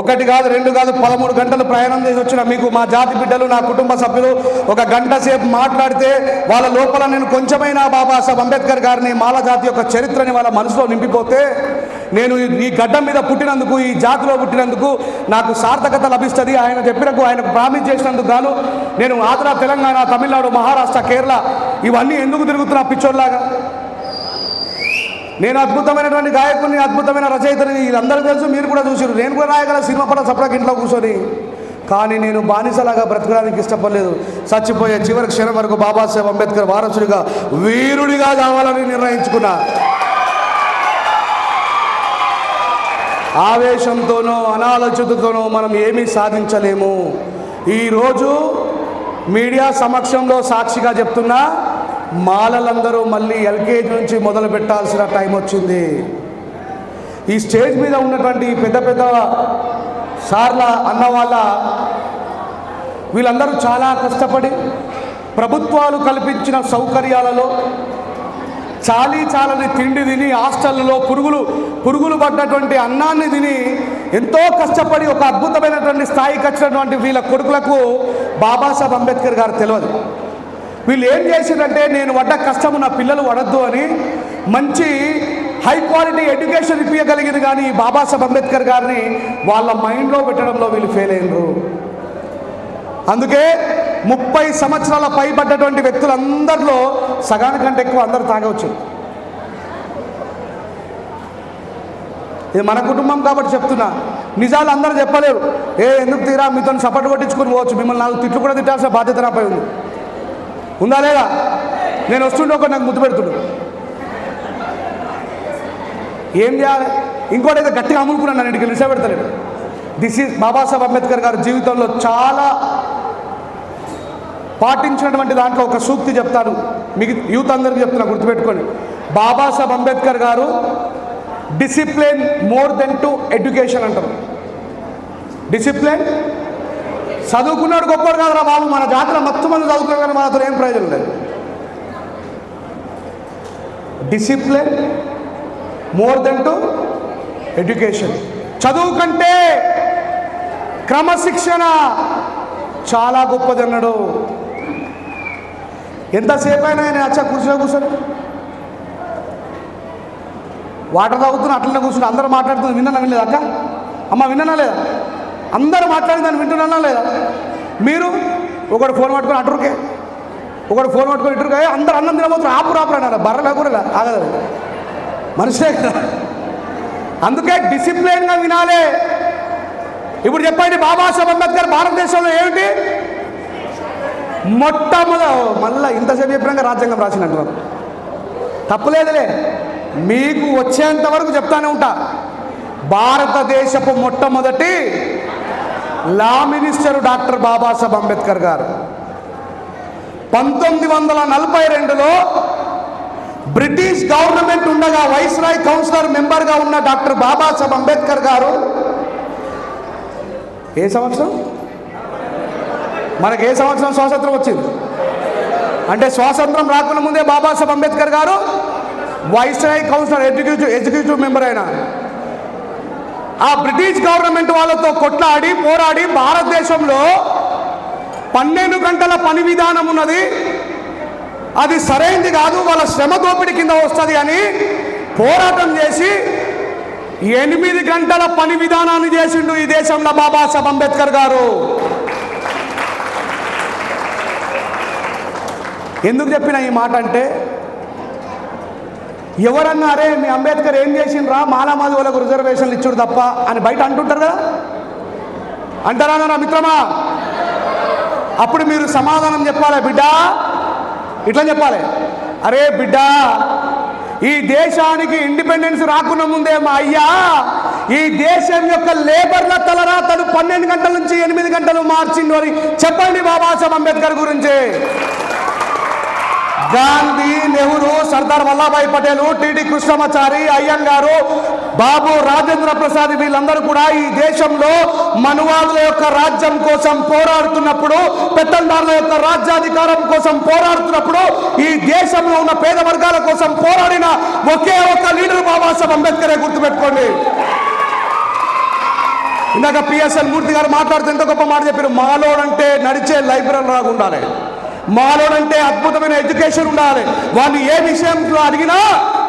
ఒకటి కాదు, రెండు కాదు, 13 గంటలు ప్రయాణం చేసి వచ్చిన మీకు మా జాతి బిడ్డలు, నా కుటుంబ సభ్యులు 1 గంట సేపు మాట్లాడితే వాళ్ళ లోపల నేను కొంచెమైనా బాబాసాహెబ్ అంబేద్కర్ గారిని, మాల జాతి యొక్క చరిత్రని వాళ్ళ మనసులో నింపిపోతే నేను ఈ గడ్డ మీద పుట్టినందుకు, ఈ జాతిలో పుట్టినందుకు నాకు సార్థకత లభిస్తుంది. ఆయనకు ప్రామిస్ చేసినందుకు గాను నేను ఆంధ్ర, తెలంగాణ, తమిళనాడు, మహారాష్ట్ర, కేరళ ఇవన్నీ ఎందుకు తిరుగుతున్నా పిచ్చోళ్ళలాగా? నేను అద్భుతమైనటువంటి గాయకుని, అద్భుతమైన రచయితని వీళ్ళందరికీ తెలుసు, మీరు కూడా చూసారు. నేను కూడా రాయగల సినిమా పడ సపడకి ఇంట్లో కూర్చొని. కానీ నేను బానిసలాగా బ్రతకడానికి ఇష్టపడలేదు. చచ్చిపోయే చివరి క్షణం వరకు బాబాసాహెబ్ అంబేద్కర్ వారసుడిగా, వీరుడిగా కావాలని నిర్ణయించుకున్నా. ఆవేశంతోనో అనాలోచితతోనో మనం ఏమీ సాధించలేము. ఈరోజు మీడియా సమక్షంలో సాక్షిగా చెప్తున్నా, మాలలందరూ మళ్ళీ ఎల్కేజీ నుంచి మొదలు పెట్టాల్సిన టైం వచ్చింది. ఈ స్టేజ్ మీద ఉన్నటువంటి పెద్ద పెద్ద సార్ల అన్నవాళ్ళ వీళ్ళందరూ చాలా కష్టపడి ప్రభుత్వాలు కల్పించిన సౌకర్యాలలో చాలని తిండి తిని, హాస్టళ్లలో పురుగులు పడ్డటువంటి అన్నాన్ని తిని ఎంతో కష్టపడి ఒక అద్భుతమైనటువంటి స్థాయికి వచ్చినటువంటి వీళ్ళ కొడుకులకు బాబాసాహెబ్ అంబేద్కర్ గారు తెలియదు. వీళ్ళు ఏం చేసిందంటే, నేను పడ్డ కష్టము నా పిల్లలు పడద్దు అని మంచి హై క్వాలిటీ ఎడ్యుకేషన్ ఇప్పించగలిగింది. కానీ బాబాసాహెబ్ అంబేద్కర్ గారిని వాళ్ళ మైండ్లో పెట్టడంలో వీళ్ళు ఫెయిల్ అయినరు. అందుకే 30 సంవత్సరాల పైబడ్డటువంటి వ్యక్తులందరిలో సగానికంటే ఎక్కువ అందరూ తాగవచ్చు. ఇది మన కుటుంబం కాబట్టి చెప్తున్నా, నిజాలు అందరూ చెప్పలేరు. ఎందుకు తీరా మీతో సపోర్ట్ కొట్టించుకొని పోవచ్చు, మిమ్మల్ని 4 తిట్లు కూడా తిట్టాల్సిన బాధ్యత నాపై ఉంది. ఉందా లేదా? నేను వస్తుంటే ఒకటి నాకు ముద్దు పెడుతుండు, ఏం చేయాలి? ఇంకోటి అయితే గట్టిగా అమ్ముకున్నాను, నన్ను ఇంటికి నిలబెడతలేడు. దిస్ ఈజ్ బాబాసాహెబ్ అంబేద్కర్ గారి జీవితంలో చాలా పాటించినటువంటి దాంట్లో ఒక సూక్తి చెప్తాను, మీకు యూత్ అందరికీ చెప్తున్నా, గుర్తుపెట్టుకోండి. బాబాసాహెబ్ అంబేద్కర్ గారు discipline more than to education అంటారు. డిసిప్లిన్, చదువుకున్నాడు గొప్పవాడు కాదురా బాబు, మన జాతర మొత్తం మంది చదువుకున్నాడు కానీ మనతో ఏం ప్రయోజనం లేదు. Discipline more than to education. చదువు కంటే క్రమశిక్షణ చాలా గొప్పదన్నాడు. ఎంతసేపు అయినా నేను అచ్చా కూర్చుని వాటర్ తాగుతున్నా, అట్లనే కూర్చుని అందరూ మాట్లాడుతుంది. విన్నా వినలేదు అక్క, అమ్మ విన్నా లేదా? అందరూ మాట్లాడిందని వింటున్నా లేదా? మీరు ఒకడు ఫోన్ పట్టుకొని అటురుకే, ఒకడు ఫోన్ పట్టుకొని ఇటురుకే, అందరూ అన్నం తినబోతున్నారు, ఆపురు అన్నారు. బర్రె లేకుండా ఆగదు, మనిషే కదా. అందుకే డిసిప్లిన్గా వినాలి. ఇప్పుడు చెప్పండి, బాబాసాహెబ్ అంబేద్కర్ భారతదేశంలో ఏమిటి మళ్ళీ ఇంతసేపు చెప్పినాక రాజ్యాంగం రాసినట్టు తప్పులేదులే, మీకు వచ్చేంత వరకు చెప్తానే ఉంటా. భారతదేశపు మొట్టమొదటి law minister doctor Babasaheb Ambedkar గారు. 1942లో బ్రిటిష్ గవర్నమెంట్ ఉండగా వైస్రాయ్ కౌన్సిలర్ మెంబర్గా ఉన్న డాక్టర్ బాబాసాహెబ్ అంబేద్కర్ గారు ఏ సంవత్సరం, మనకి ఏ సంవత్సరం స్వాతంత్రం వచ్చింది అంటే స్వాతంత్రం రాకుండా ముందే బాబాసాహెబ్ అంబేద్కర్ గారు వైస్రాయ్ కౌన్సిలర్ ఎగ్జిక్యూటివ్ మెంబర్ అయినా. ఆ బ్రిటిష్ గవర్నమెంట్ వాళ్ళతో కొట్లాడి పోరాడి భారతదేశంలో 12 గంటల పని విధానం ఉన్నది, అది సరైనది కాదు, వాళ్ళ శ్రమ దోపిడీ కింద వస్తుంది అని పోరాటం చేసి 8 గంటల పని విధానాన్ని చేసిండు ఈ దేశంలో బాబాసాహెబ్ అంబేద్కర్ గారు. ఎందుకు చెప్పిన ఈ మాట అంటే, ఎవరన్నా అరే మీ అంబేద్కర్ ఏం చేసిండ్రా, మాలామాది వాళ్ళకు రిజర్వేషన్లు ఇచ్చుడు తప్ప అని బయట అంటుంటారు కదా, అంటారా నా మిత్రమా? అప్పుడు మీరు సమాధానం చెప్పాలి, బిడ్డా ఇట్లా చెప్పాలి, అరే బిడ్డా ఈ దేశానికి ఇండిపెండెన్స్ రాకుండా ముందే మా అయ్యా ఈ దేశం యొక్క లేబర్ల తలరాతను 12 గంటల నుంచి 8 గంటలు మార్చిండు అని చెప్పండి బాబాసాహెబ్ అంబేద్కర్ గురించి. గాంధీ, నెహ్రూ, సర్దార్ వల్లభాయ్ పటేల్, టిటి కృష్ణమాచారి, అయ్యంగారు, బాబు రాజేంద్ర ప్రసాద్ వీళ్ళందరూ కూడా ఈ దేశంలో మనువాదుల యొక్క రాజ్యం కోసం పోరాడుతున్నప్పుడు, పెత్తందారుల యొక్క రాజ్యాధికారం కోసం పోరాడుతున్నప్పుడు, ఈ దేశంలో ఉన్న పేద వర్గాల కోసం పోరాడిన ఒకే ఒక లీడర్ బాబాసాహెబ్ అంబేద్కరే, గుర్తుపెట్టుకోండి. ఇందాక పిఎస్ఎల్ మూర్తి గారు మాట్లాడుతూ ఎంత గొప్ప మాట చెప్పారు. మాలోడంటే నడిచే లైబ్రరీ లాగా ఉండాలి, మాలోడంటే అద్భుతమైన ఎడ్యుకేషన్ ఉండాలి, వాళ్ళు ఏ విషయంలో అడిగినా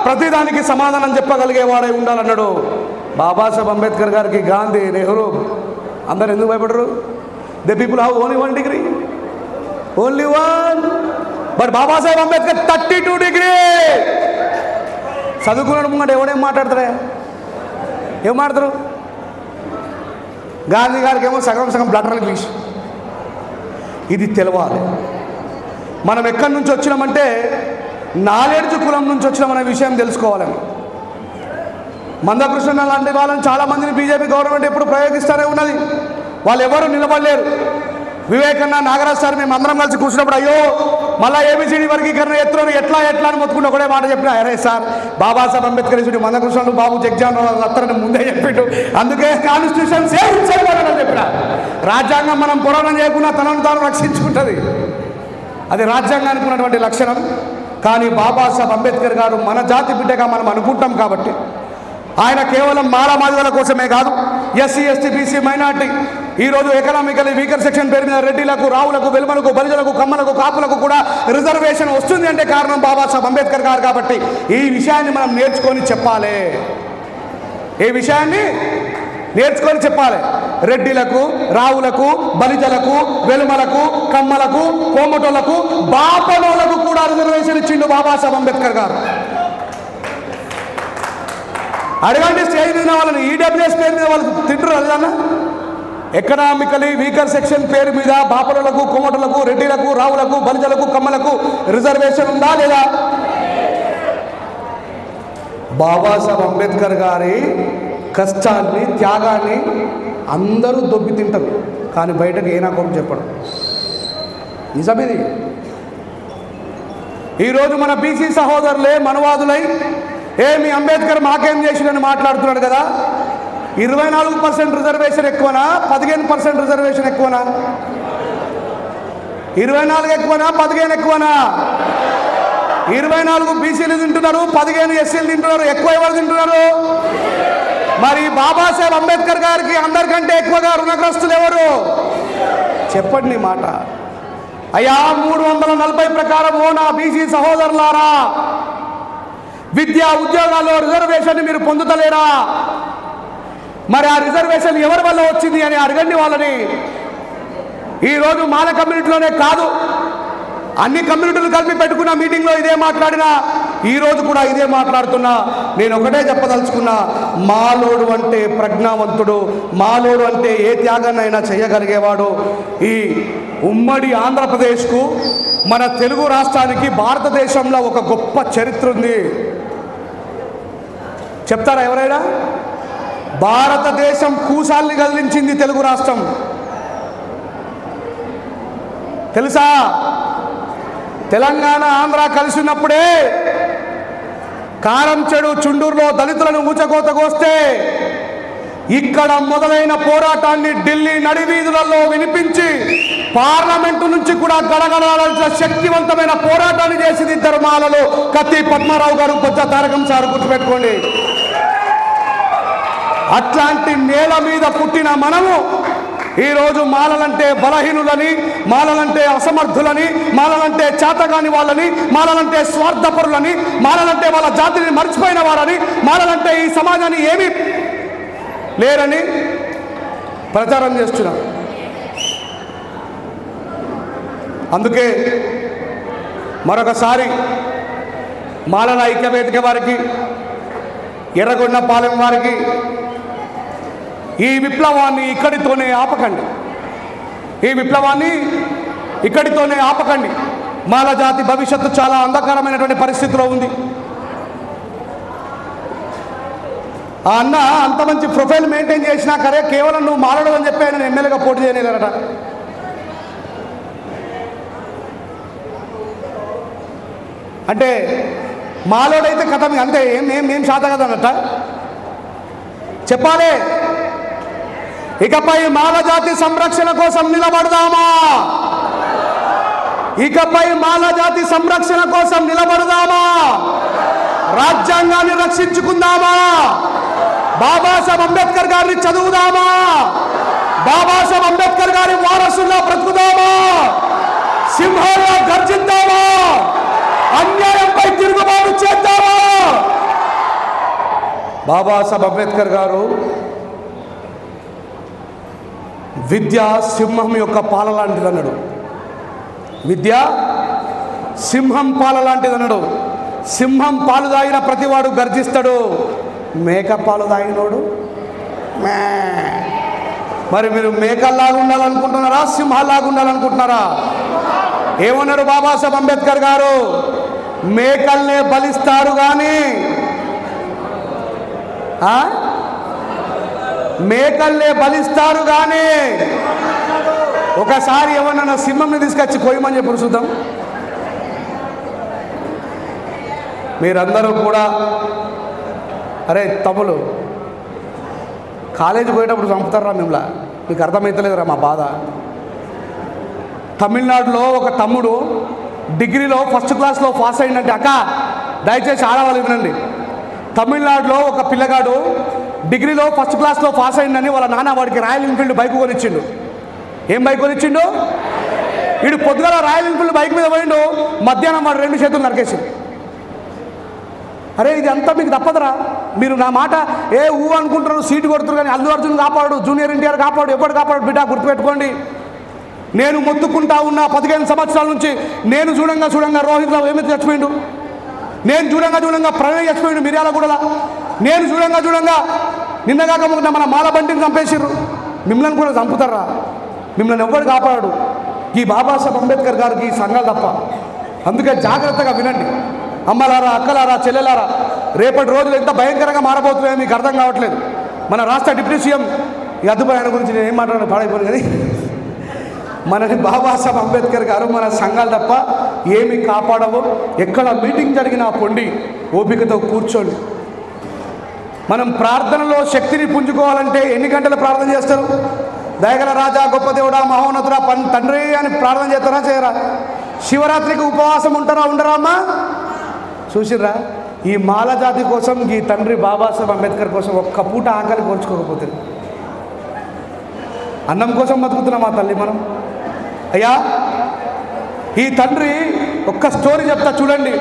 ప్రతిదానికి సమాధానం చెప్పగలిగేవాడై ఉండాలన్నాడు. బాబాసాహెబ్ అంబేద్కర్ గారికి గాంధీ, నెహ్రూ అందరు ఎందుకు భయపడరు? The people have only 1 degree, only 1. But Babasaheb Ambedkar 32 degree. చదువుకున్నాడు ముంగట ఎవడేం మాట్లాడతారా? ఏం మాట్లాడతారు? గాంధీ గారికి ఏమో సగం సగం బ్లడ్ పీస్. ఇది తెలవాలి. మనం ఎక్కడి నుంచి వచ్చినామంటే నాలెడ్జ్ కులం నుంచి వచ్చినామనే విషయం తెలుసుకోవాలని. మందకృష్ణ లాంటి వాళ్ళని చాలామందిని బీజేపీ గవర్నమెంట్ ఎప్పుడు ప్రయోగిస్తూనే ఉన్నది. వాళ్ళు ఎవరు నిలబడలేరు. వివేకన్న, నాగరాజ్ సార్ మేము అందరం కలిసి కూర్చున్నప్పుడు అయ్యో మళ్ళీ ఏబిసిడి వర్గీకరణ ఎత్తులను ఎట్లా అని మొత్తుకుంటూ ఒకటే మాట చెప్పిన, అరే సార్ బాబాసాహెబ్ అంబేద్కర్ ఇచ్చుడు మందకృష్ణుడు బాబు జగ్జాన్ అత్తరని ముందే చెప్పిండు, అందుకే కాన్స్టిట్యూషన్ సేవ్ చేయమని చెప్పిన. రాజ్యాంగం మనం పోరాటం చేయకుండా తనను తాను రక్షించుకుంటుంది, అది రాజ్యాంగానికి ఉన్నటువంటి లక్షణం. కానీ బాబాసాహెబ్ అంబేద్కర్ గారు మన జాతి బిడ్డగా మనం అనుకుంటాం కాబట్టి ఆయన కేవలం మాలమాదిగల కోసమే కాదు, ఎస్సీ, ఎస్టీ, బీసీ, మైనార్టీ, ఈరోజు ఎకనామికలీ వీకర్ సెక్షన్ పేరు మీద రెడ్డిలకు, రావులకు, వెలుమలకు, బలిజలకు, కమ్మలకు, కాపులకు కూడా రిజర్వేషన్ వస్తుంది అంటే కారణం బాబాసాహెబ్ అంబేద్కర్ గారు. కాబట్టి ఈ విషయాన్ని మనం నేర్చుకొని చెప్పాలి, ఈ విషయాన్ని నేర్చుకొని చెప్పాలి. రెడ్డిలకు, రావులకు, బలిజలకు, వెలుమలకు, కమ్మలకు, కోమటోళ్లకు, బాపనోళ్లకు కూడా రిజర్వేషన్ ఇచ్చిండు బాబాసాహెబ్ అంబేద్కర్ గారు. అడగండి స్టేజ్ మీద వాళ్ళని, ఈడబ్ల్యూఎస్ పేరు మీద వాళ్ళు తింటారు అదన్నా. ఎకనామికలీ వీకర్ సెక్షన్ పేరు మీద బాపనోళ్లకు, కోమటోళ్లకు, రెడ్డిలకు, రావులకు, బలిజలకు, కమ్మలకు రిజర్వేషన్ ఉందా లేదా? బాబాసాహెబ్ అంబేద్కర్ గారి కష్టాన్ని, త్యాగాన్ని అందరూ దొబ్బి తింటారు, కానీ బయటకు ఏనా కొరకు చెప్పడం నిజమేది. ఈరోజు మన బీసీ సహోదరులే మనవాదులై మీ అంబేద్కర్ మాకేం చేసిందని మాట్లాడుతున్నాడు కదా. 24% రిజర్వేషన్ ఎక్కువనా, 15% రిజర్వేషన్ ఎక్కువనా? 24 ఎక్కువనా, 15 ఎక్కువనా? 24 బీసీలు తింటున్నారు, 15 ఎస్సీలు తింటున్నారు. ఎక్కువ ఎవరు తింటున్నారు? మరి బాబాసాహెబ్ అంబేద్కర్ గారికి అందరికంటే ఎక్కువగా రుణగ్రస్తులు ఎవరు? చెప్పండి మాట. అయ్యా 340 ప్రకారం నా బీసీ సహోదరులారా, విద్యా ఉద్యోగాల్లో రిజర్వేషన్ మీరు పొందుతలేరా? మరి ఆ రిజర్వేషన్ ఎవరి వల్ల వచ్చింది అని అడగండి వాళ్ళని. ఈరోజు మాల కమ్యూనిటీలోనే కాదు, అన్ని కమ్యూనిటీలు కలిపి పెట్టుకున్న మీటింగ్లో ఇదే మాట్లాడినా, ఈరోజు కూడా ఇదే మాట్లాడుతున్నా. నేను ఒకటే చెప్పదలుచుకున్నా, మాలోడు అంటే ప్రజ్ఞావంతుడు, మాలోడు అంటే ఏ త్యాగాన్నైనా చేయగలిగేవాడు. ఈ ఉమ్మడి ఆంధ్రప్రదేశ్కు, మన తెలుగు రాష్ట్రానికి భారతదేశంలో ఒక గొప్ప చరిత్ర ఉంది. చెప్తారా ఎవరైనా? భారతదేశం కూసాల్ని కదిలించింది తెలుగు రాష్ట్రం, తెలుసా? తెలంగాణ, ఆంధ్ర కలిసి ఉన్నప్పుడే కారం చెడు చుండూరులో దళితులను ఊచకోతకొస్తే ఇక్కడ మొదలైన పోరాటాన్ని ఢిల్లీ నడివీధులలో వినిపించి పార్లమెంటు నుంచి కూడా గడగడాల్సిన శక్తివంతమైన పోరాటాన్ని చేసింది ఇద్దరు మాలలు, కత్తి పద్మారావు గారు, బొజ్జ తారకం సార్, గుర్తుపెట్టుకోండి. అట్లాంటి నేల మీద పుట్టిన మనము ఈరోజు మాలలంటే బలహీనులని, మాలలంటే అసమర్థులని, మాలలంటే చేతగాని వాళ్ళని, మాలలంటే స్వార్థపరులని, మాలలంటే వాళ్ళ జాతిని మర్చిపోయిన వారని, మాలలంటే ఈ సమాజాన్ని ఏమీ లేరని ప్రచారం చేస్తున్నాం. అందుకే మరొకసారి మాలల ఐక్యవేదిక వారికి, ఎర్రగొండపాలెం వారికి, ఈ విప్లవాన్ని ఇక్కడితోనే ఆపకండి, ఈ విప్లవాన్ని ఇక్కడితోనే ఆపకండి. మాల జాతి భవిష్యత్తు చాలా అంధకారమైనటువంటి పరిస్థితిలో ఉంది. ఆ అన్న అంత మంచి ప్రొఫైల్ మెయింటైన్ చేసినా కరే కేవలం నువ్వు మాలడు అని చెప్పి ఆయన ఎమ్మెల్యేగా పోటీ చేయలేరట. అంటే మాలోడైతే కథ అంతే, ఏం శాత కదా అన్నట్ట చెప్పాలి. ఇకపై మాల జాతి సంరక్షణ కోసం నిలబడదామా? ఇకపై మాల జాతి సంరక్షణ కోసం నిలబడదామా? రాజ్యాంగాన్ని రక్షించుకుందామా? బాబాసాహెబ్ అంబేద్కర్ గారిని చదువుదామా? బాబాసాహెబ్ అంబేద్కర్ గారి వారసుల్లా బ్రతుకుదామా? సింహాల్లో గర్జిద్దామా? అన్యాయంపై తిరుగుబాటు చేద్దామా? బాబాసాహెబ్ అంబేద్కర్ గారు విద్య సింహం యొక్క పాల లాంటిది అన్నాడు. విద్య సింహం పాల లాంటిది అన్నాడు. సింహం పాలు తాగిన ప్రతివాడు గర్జిస్తాడు, మేక పాలు తాగినోడు మే. మరి మీరు మేకల్లాగా ఉండాలనుకుంటున్నారా, సింహాల్లాగా ఉండాలనుకుంటున్నారా? ఏమన్నాడు బాబాసాహెబ్ అంబేద్కర్ గారు? మేకల్నే బలిస్తారు కానీ మేకల్నే బలిస్తారు కానీ ఒకసారి ఏమన్నా సింహంని తీసుకొచ్చి కొయ్యమని చెప్పి చూద్దాం. మీరందరూ కూడా అరే తమ్ములు కాలేజీ పోయేటప్పుడు చంపుతారా మిమ్మల్ని? మీకు అర్థమవుతలేదురా మా బాధ. తమిళనాడులో ఒక తమ్ముడు డిగ్రీలో ఫస్ట్ క్లాస్లో పాస్ అయిందంటే, అక్క దయచేసి ఆడవాళ్ళు వినండి, తమిళనాడులో ఒక పిల్లగాడు డిగ్రీలో ఫస్ట్ క్లాస్లో పాస్ అయిందని వాళ్ళ నాన్న వాడికి రాయల్ ఎన్ఫీల్డ్ బైక్ కొనిచ్చిండు. ఏం బైక్ కొనిచ్చిండు? వీడు పొద్దుగల రాయల్ ఎన్ఫీల్డ్ బైక్ మీద పోయిండు, మధ్యాహ్నం వాడు 2 చేతులు నరికేసిండు. అరే ఇది అంతా మీకు తప్పదురా. మీరు నా మాట అనుకుంటారు, సీటు కొడుతున్నారు కానీ అల్లు అర్జున్ కాపాడు, జూనియర్ ఎన్టీఆర్ కాపాడు, ఎప్పుడు కాపాడు బిడ్డ గుర్తుపెట్టుకోండి. నేను మొత్తుకుంటా ఉన్న 15 సంవత్సరాల నుంచి నేను చూడంగా రోహిత్లో ఏమైతే చచ్చిపోయిండు, నేను చూడంగా ప్రణయ్ చచ్చిపోయిండు మిర్యాలగూడలా, నేను చూడంగా నిన్నగాక మన మాల బండిని చంపేసిర్రు. మిమ్మల్ని కూడా చంపుతారా? మిమ్మల్ని ఎవ్వడు కాపాడు. ఈ బాబాసాహెబ్ అంబేద్కర్ గారికి ఈ సంఘాలు తప్ప. అందుకే జాగ్రత్తగా వినండి అమ్మలారా, అక్కలారా, చెల్లెలారా. రేపటి రోజులు ఎంత భయంకరంగా మారబోతున్నాయో మీకు అర్థం కావట్లేదు. మన రాష్ట్ర డిప్యూటీ సీఎం ఈ అద్దుపై ఆయన గురించి నేను ఏం మాట్లాడిన పాడైపోయింది కానీ మనని బాబాసాహెబ్ అంబేద్కర్ గారు మన సంఘాలు తప్ప ఏమి కాపాడవు. ఎక్కడ మీటింగ్ జరిగినా పొండి ఓపికతో కూర్చోండి. మనం ప్రార్థనలో శక్తిని పుంజుకోవాలంటే ఎన్ని గంటలు ప్రార్థన చేస్తారు? దయగల రాజా, గొప్ప దేవుడా, మహోన్నతుడా, తండ్రి అని ప్రార్థన చేస్తారా చేయరా? శివరాత్రికి ఉపవాసం ఉంటారా ఉండరా అమ్మా? చూసిర్రా? ఈ మాల జాతి కోసం ఈ తండ్రి బాబాసాహెబ్ అంబేద్కర్ కోసం ఒక్క పూట ఆకలి కోల్చుకోకపోతే అన్నం కోసం బతుకుతున్నాం మా తల్లి మనం. అయ్యా ఈ తండ్రి ఒక్క స్టోరీ చెప్తా చూడండి.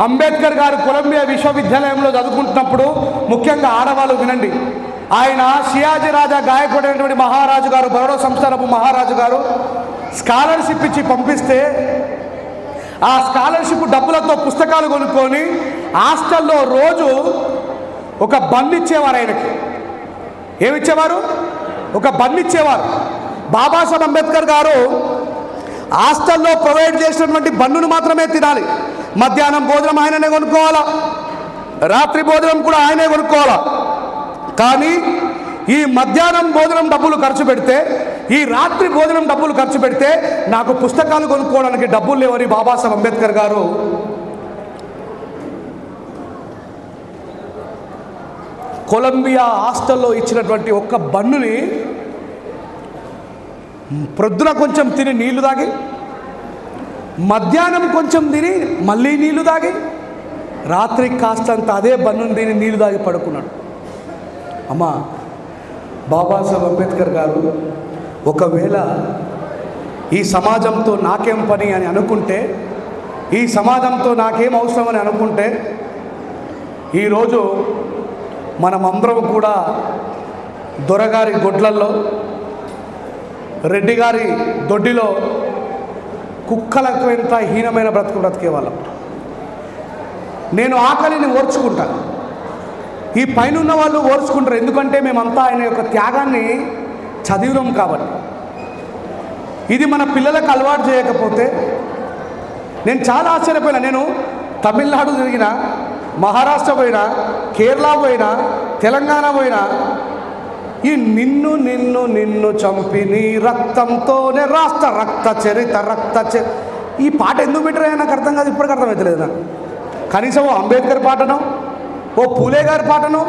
అంబేద్కర్ గారు కొలంబియా విశ్వవిద్యాలయంలో చదువుకుంటున్నప్పుడు, ముఖ్యంగా ఆడవాళ్ళు వినండి, ఆయన షియాజీ రాజా గాయకుడు అయినటువంటి మహారాజు గారు, బరోడా సంస్థానపు మహారాజు గారు స్కాలర్షిప్ ఇచ్చి పంపిస్తే ఆ స్కాలర్షిప్ డబ్బులతో పుస్తకాలు కొనుక్కొని హాస్టల్లో రోజు ఒక బన్ ఇచ్చేవారు. ఆయనకి ఏమిచ్చేవారు? ఒక బన్ ఇచ్చేవారు. బాబాసాహెబ్ అంబేద్కర్ గారు హాస్టల్లో ప్రొవైడ్ చేసినటువంటి బన్నును మాత్రమే తినాలి. మధ్యాహ్నం భోజనం ఆయననే కొనుక్కోవాలా, రాత్రి భోజనం కూడా ఆయనే కొనుక్కోవాలా. కానీ ఈ మధ్యాహ్నం భోజనం డబ్బులు ఖర్చు పెడితే, ఈ రాత్రి భోజనం డబ్బులు ఖర్చు పెడితే నాకు పుస్తకాలు కొనుక్కోవడానికి డబ్బులు లేవని బాబాసాహెబ్ అంబేద్కర్ గారు కొలంబియా హాస్టల్లో ఇచ్చినటువంటి ఒక్క బన్నుని ప్రొద్దున కొంచెం తిని నీళ్లు తాగి, మధ్యాహ్నం కొంచెం తిని మళ్ళీ నీళ్లు తాగి, రాత్రి కాస్తంత అదే బన్నుని తిని నీళ్లు తాగి పడుకున్నాడు. అమ్మా, బాబాసాహెబ్ అంబేద్కర్ గారు ఒకవేళ ఈ సమాజంతో నాకేం పని అని అనుకుంటే, ఈ సమాజంతో నాకేం అవసరం అని అనుకుంటే, ఈరోజు మనమందరం కూడా దొరగారి గొడ్లల్లో, రెడ్డి గారి దొడ్డిలో కుక్కలకు ఎంత హీనమైన బ్రతికేవాళ్ళం. నేను ఆకలిని ఓర్చుకుంటా, ఈ పైన ఉన్న వాళ్ళు ఓర్చుకుంటారు. ఎందుకంటే మేమంతా ఆయన యొక్క త్యాగాన్ని చదివినాం కాబట్టి. ఇది మన పిల్లలకు అలవాటు చేయకపోతే నేను చాలా ఆశ్చర్యపోయినా. నేను తమిళనాడు తిరిగినా, మహారాష్ట్ర పోయినా, కేరళ పోయినా, తెలంగాణ పోయినా, ఈ నిన్ను నిన్ను నిన్ను చంపి నీ రక్తంతోనే రాష్ట్ర రక్త చరిత ఈ పాట ఎందుకు పెట్టారో నాకు అర్థం కాదు, ఇప్పటికి అర్థమవుతలేదు నాకు. కనీసం ఓ అంబేద్కర్ పాటనో, ఓ పూలే గారి పాటనో,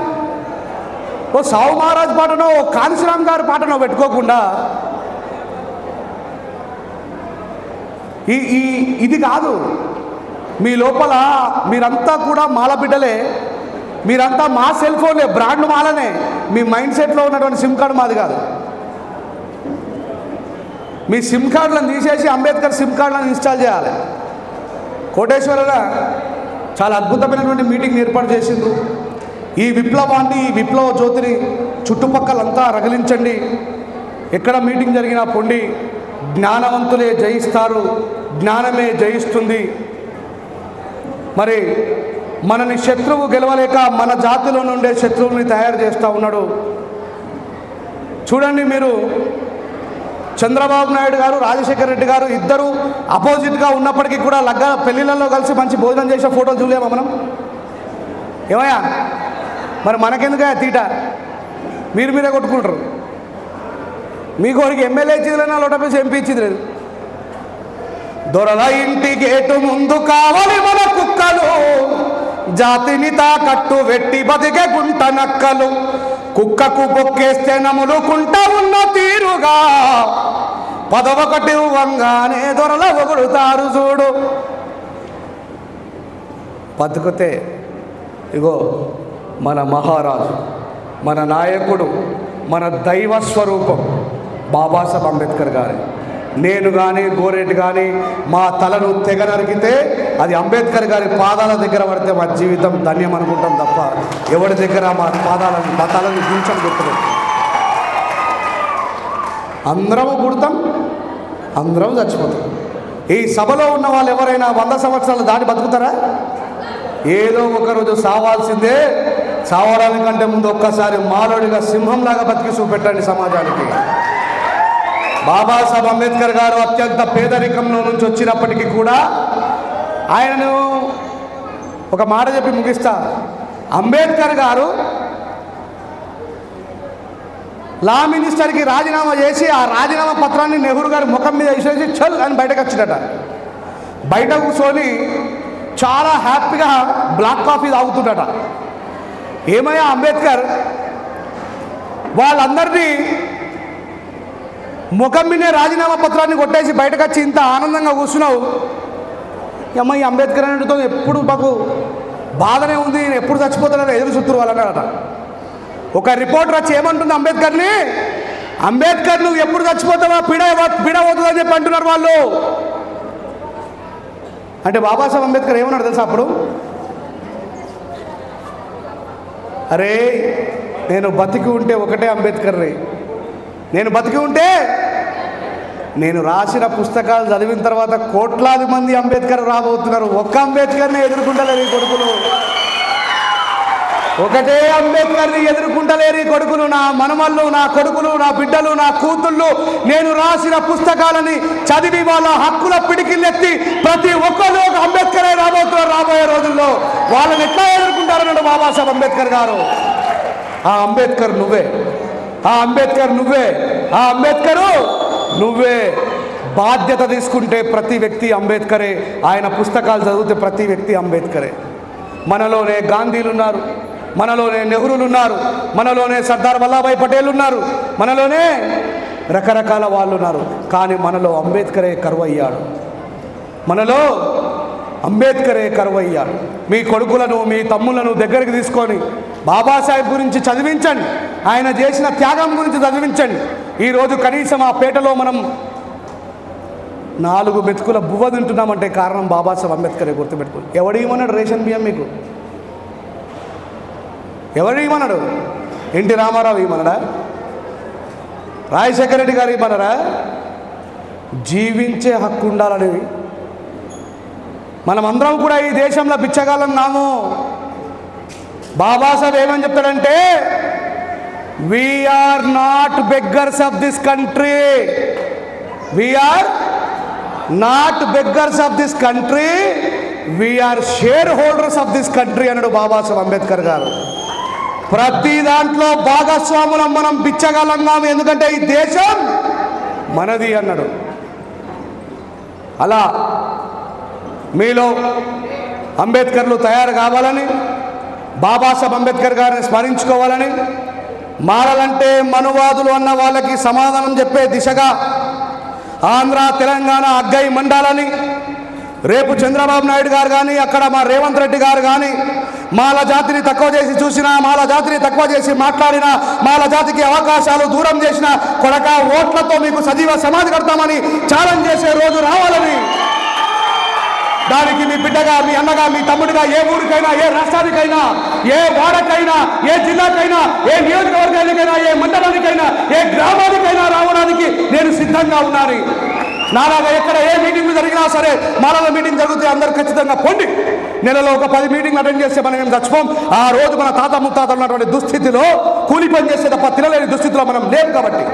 ఓ సావు మహారాజ్ పాటనో, ఓ కాంశీరామ్ గారి పాటనో పెట్టుకోకుండా ఇది కాదు. మీ లోపల మీరంతా కూడా మాల బిడ్డలే, మీరంతా మా సెల్ ఫోన్లే, బ్రాండ్ మాలనే. మీ మైండ్ సెట్లో ఉన్నటువంటి సిమ్ కార్డు మాది కాదు. మీ సిమ్ కార్డులను తీసేసి అంబేద్కర్ సిమ్ కార్డులను ఇన్స్టాల్ చేయాలి. కోటేశ్వరలో చాలా అద్భుతమైనటువంటి మీటింగ్ ఏర్పాటు చేసిండ్రు. ఈ విప్లవాన్ని, ఈ విప్లవ జ్యోతిని చుట్టుపక్కలంతా రగిలించండి. ఎక్కడ మీటింగ్ జరిగినా పొండి, జ్ఞానవంతులే జయిస్తారు, జ్ఞానమే జయిస్తుంది. మరి మనని శత్రువు గెలవలేక మన జాతిలో నుండే శత్రువుని తయారు చేస్తూ ఉన్నాడు. చూడండి, మీరు చంద్రబాబు నాయుడు గారు, రాజశేఖర రెడ్డి గారు ఇద్దరు అపోజిట్గా ఉన్నప్పటికీ కూడా పెళ్లిళ్ళలో కలిసి మంచి భోజనం చేసే ఫోటోలు చూడలేమా మనం? ఏమయ్యా మరి మనకెందుకయ్యా తీట? మీరే కొట్టుకుంటారు. మీకు వాడికి ఎమ్మెల్యే ఇచ్చిందిలేనా, లోటపేసి ఎంపీ ఇచ్చింది లేదు. దొరల ఇంటి గేటు ముందు కావాలి మన కుక్కలు, జాతిని తాకట్టు వెట్టి బతికే గుంట నక్కలు, కుక్కకు బొక్కేస్తే నములుకుంటా ఉన్న తీరుగా, పదవొకటి వంగానే దొరల ఒగుడుతారు చూడు. బతుకుతే ఇగో మన మహారాజు, మన నాయకుడు, మన దైవ స్వరూపం బాబాసాహెబ్ అంబేద్కర్ గారి. నేను కానీ గోరెడ్డి కానీ మా తలను తెగ నరికితే అది అంబేద్కర్ గారి పాదాల దగ్గర పడితే మా జీవితం ధన్యం అనుకుంటాం తప్ప ఎవరి దగ్గర మా తలని దించని గుర్తులేదు. అందరము పుడతాం, అందరం చచ్చిపోతాం. ఈ సభలో ఉన్న వాళ్ళు ఎవరైనా 100 సంవత్సరాలు దాటి బతుకుతారా? ఏదో ఒకరోజు సావాల్సిందే. సావడానికంటే ముందు ఒక్కసారి మాలోడిగా సింహంలాగా బతికి చూపెట్టండి సమాజానికి. బాబాసాహెబ్ అంబేద్కర్ గారు అత్యంత పేదరికంలో నుంచి వచ్చినప్పటికీ కూడా ఆయనను ఒక మాట చెప్పి ముగిస్తా. అంబేద్కర్ గారు లా మినిస్టర్కి రాజీనామా చేసి ఆ రాజీనామా పత్రాన్ని నెహ్రూ గారి ముఖం మీద విసిరేసి చల్ అని బయటకు వచ్చినట. బయట కూర్చొని చాలా హ్యాపీగా బ్లాక్ కాఫీ తాగుతుండట. ఏమయ్యా అంబేద్కర్, వాళ్ళందరినీ ముఖం మీదే రాజీనామా పత్రాన్ని కొట్టేసి బయటకు వచ్చి ఇంత ఆనందంగా కూర్చున్నావు. అమ్మ ఈ అంబేద్కర్ అనేటితో ఎప్పుడు మాకు బాధనే ఉంది, నేను ఎప్పుడు చచ్చిపోతానని ఎదురు చూస్తున్నారు వాళ్ళు అన్నారట. ఒక రిపోర్టర్ వచ్చి ఏమంటుంది అంబేద్కర్ని, అంబేద్కర్ నువ్వు ఎప్పుడు చచ్చిపోతావా, పీడ అవుతుందని చెప్పి అంటున్నారు వాళ్ళు. అంటే బాబాసాహెబ్ అంబేద్కర్ ఏమన్నాడు తెలుసా అప్పుడు? అరే నేను బతికి ఉంటే ఒకటే అంబేద్కర్ని, నేను బతికి ఉంటే నేను రాసిన పుస్తకాలు చదివిన తర్వాత కోట్లాది మంది అంబేద్కర్ రాబోతున్నారు. ఒక్క అంబేద్కర్ని ఎదుర్కొంటలేరు ఈ కొడుకులు, ఒకటే అంబేద్కర్ని ఎదుర్కొంటలేరు ఈ కొడుకులు. నా మనమళ్ళు, నా కొడుకులు, నా బిడ్డలు, నా కూతుళ్ళు నేను రాసిన పుస్తకాలని చదివి వాళ్ళ హక్కుల పిడికిల్లెత్తి ప్రతి ఒక్కరు ఒక అంబేద్కరే రాబోతున్నారు. రాబోయే రోజుల్లో వాళ్ళని ఎట్లా ఎదుర్కొంటారన్నాడు బాబాసాహెబ్ అంబేద్కర్ గారు. ఆ అంబేద్కర్ నువ్వే, ఆ అంబేద్కర్ నువ్వే, ఆ అంబేద్కరు నువ్వే. బాధ్యత తీసుకుంటే ప్రతి వ్యక్తి అంబేద్కరే, ఆయన పుస్తకాలు చదివితే ప్రతి వ్యక్తి అంబేద్కరే. మనలోనే గాంధీలు ఉన్నారు, మనలోనే నెహ్రూలు ఉన్నారు, మనలోనే సర్దార్ వల్లభాయ్ పటేల్ ఉన్నారు, మనలోనే రకరకాల వాళ్ళు ఉన్నారు. కానీ మనలో అంబేద్కరే కరువయ్యాడు, మనలో అంబేద్కరే కరువయ్యాడు. మీ కొడుకులను, మీ తమ్ములను దగ్గరికి తీసుకొని బాబాసాహెబ్ గురించి చదివించండి, ఆయన చేసిన త్యాగం గురించి చదివించండి. ఈరోజు కనీసం ఆ పేటలో మనం 4 మెతుకుల బువ్వ తింటున్నామంటే కారణం బాబాసాహెబ్ అంబేద్కరే, గుర్తుపెట్టుకోండి. ఎవడేమన్నాడు రేషన్ బియ్యం మీకు? ఎవడేమన్నాడు? ఎన్టీ రామారావు ఇవ్వమన్నాడా? రాజశేఖర రెడ్డి గారు ఇవ్వమన్నారా? జీవించే హక్కు ఉండాలనేవి. మనమందరం కూడా ఈ దేశంలో బిచ్చగాళ్ళం నాము. బాబాసాహెబ్ ఏమని చెప్తాడంటే, we are not beggars of this country, we are not beggars of this country, we are shareholders of this country అన్నాడు బాబాసాహెబ్ అంబేద్కర్ గారు. ప్రతి దాంట్లో భాగస్వాములం, మనం బిచ్చగాళ్ళంగాము, ఎందుకంటే ఈ దేశం మనది అన్నాడు. అలా మీలో అంబేద్కర్లు తయారు కావాలని, బాబాసాహెబ్ అంబేద్కర్ గారిని స్మరించుకోవాలని, మారాలంటే మనువాదులు అన్న వాళ్ళకి సమాధానం చెప్పే దిశగా ఆంధ్ర తెలంగాణ అగ్గై మండాలని, రేపు చంద్రబాబు నాయుడు గారు కానీ అక్కడ మా రేవంత్ రెడ్డి గారు కానీ మాల జాతిని తక్కువ చేసి చూసినా, మాల జాతిని తక్కువ చేసి మాట్లాడినా, మాల జాతికి అవకాశాలు దూరం చేసిన కొడక ఓట్లతో మీకు సజీవ సమాధి కడతామని ఛాలెంజ్ చేసే రోజు రావాలని, దానికి మీ బిడ్డగా, మీ అన్నగా, మీ తమ్ముడిగా ఏ ఊరికైనా, ఏ రాష్ట్రానికైనా, ఏ వాడకైనా, ఏ జిల్లాకైనా, ఏ నియోజకవర్గానికైనా, ఏ మండలానికైనా, ఏ గ్రామానికైనా రావడానికి నేను సిద్ధంగా ఉన్నాను. నాలాగా ఎక్కడ ఏ మీటింగ్లు జరిగినా సరే, మాలాల మీటింగ్ జరిగితే అందరూ ఖచ్చితంగా పొండి. నెలలో ఒక 10 మీటింగ్లు అటెండ్ చేస్తే మనం ఏం చచ్చిపోం. ఆ రోజు మన తాత ముత్తాతలు ఉన్నటువంటి దుస్థితిలో కూలి పని చేసే తప్ప తినలేని దుస్థితిలో మనం లేవు. కాబట్టి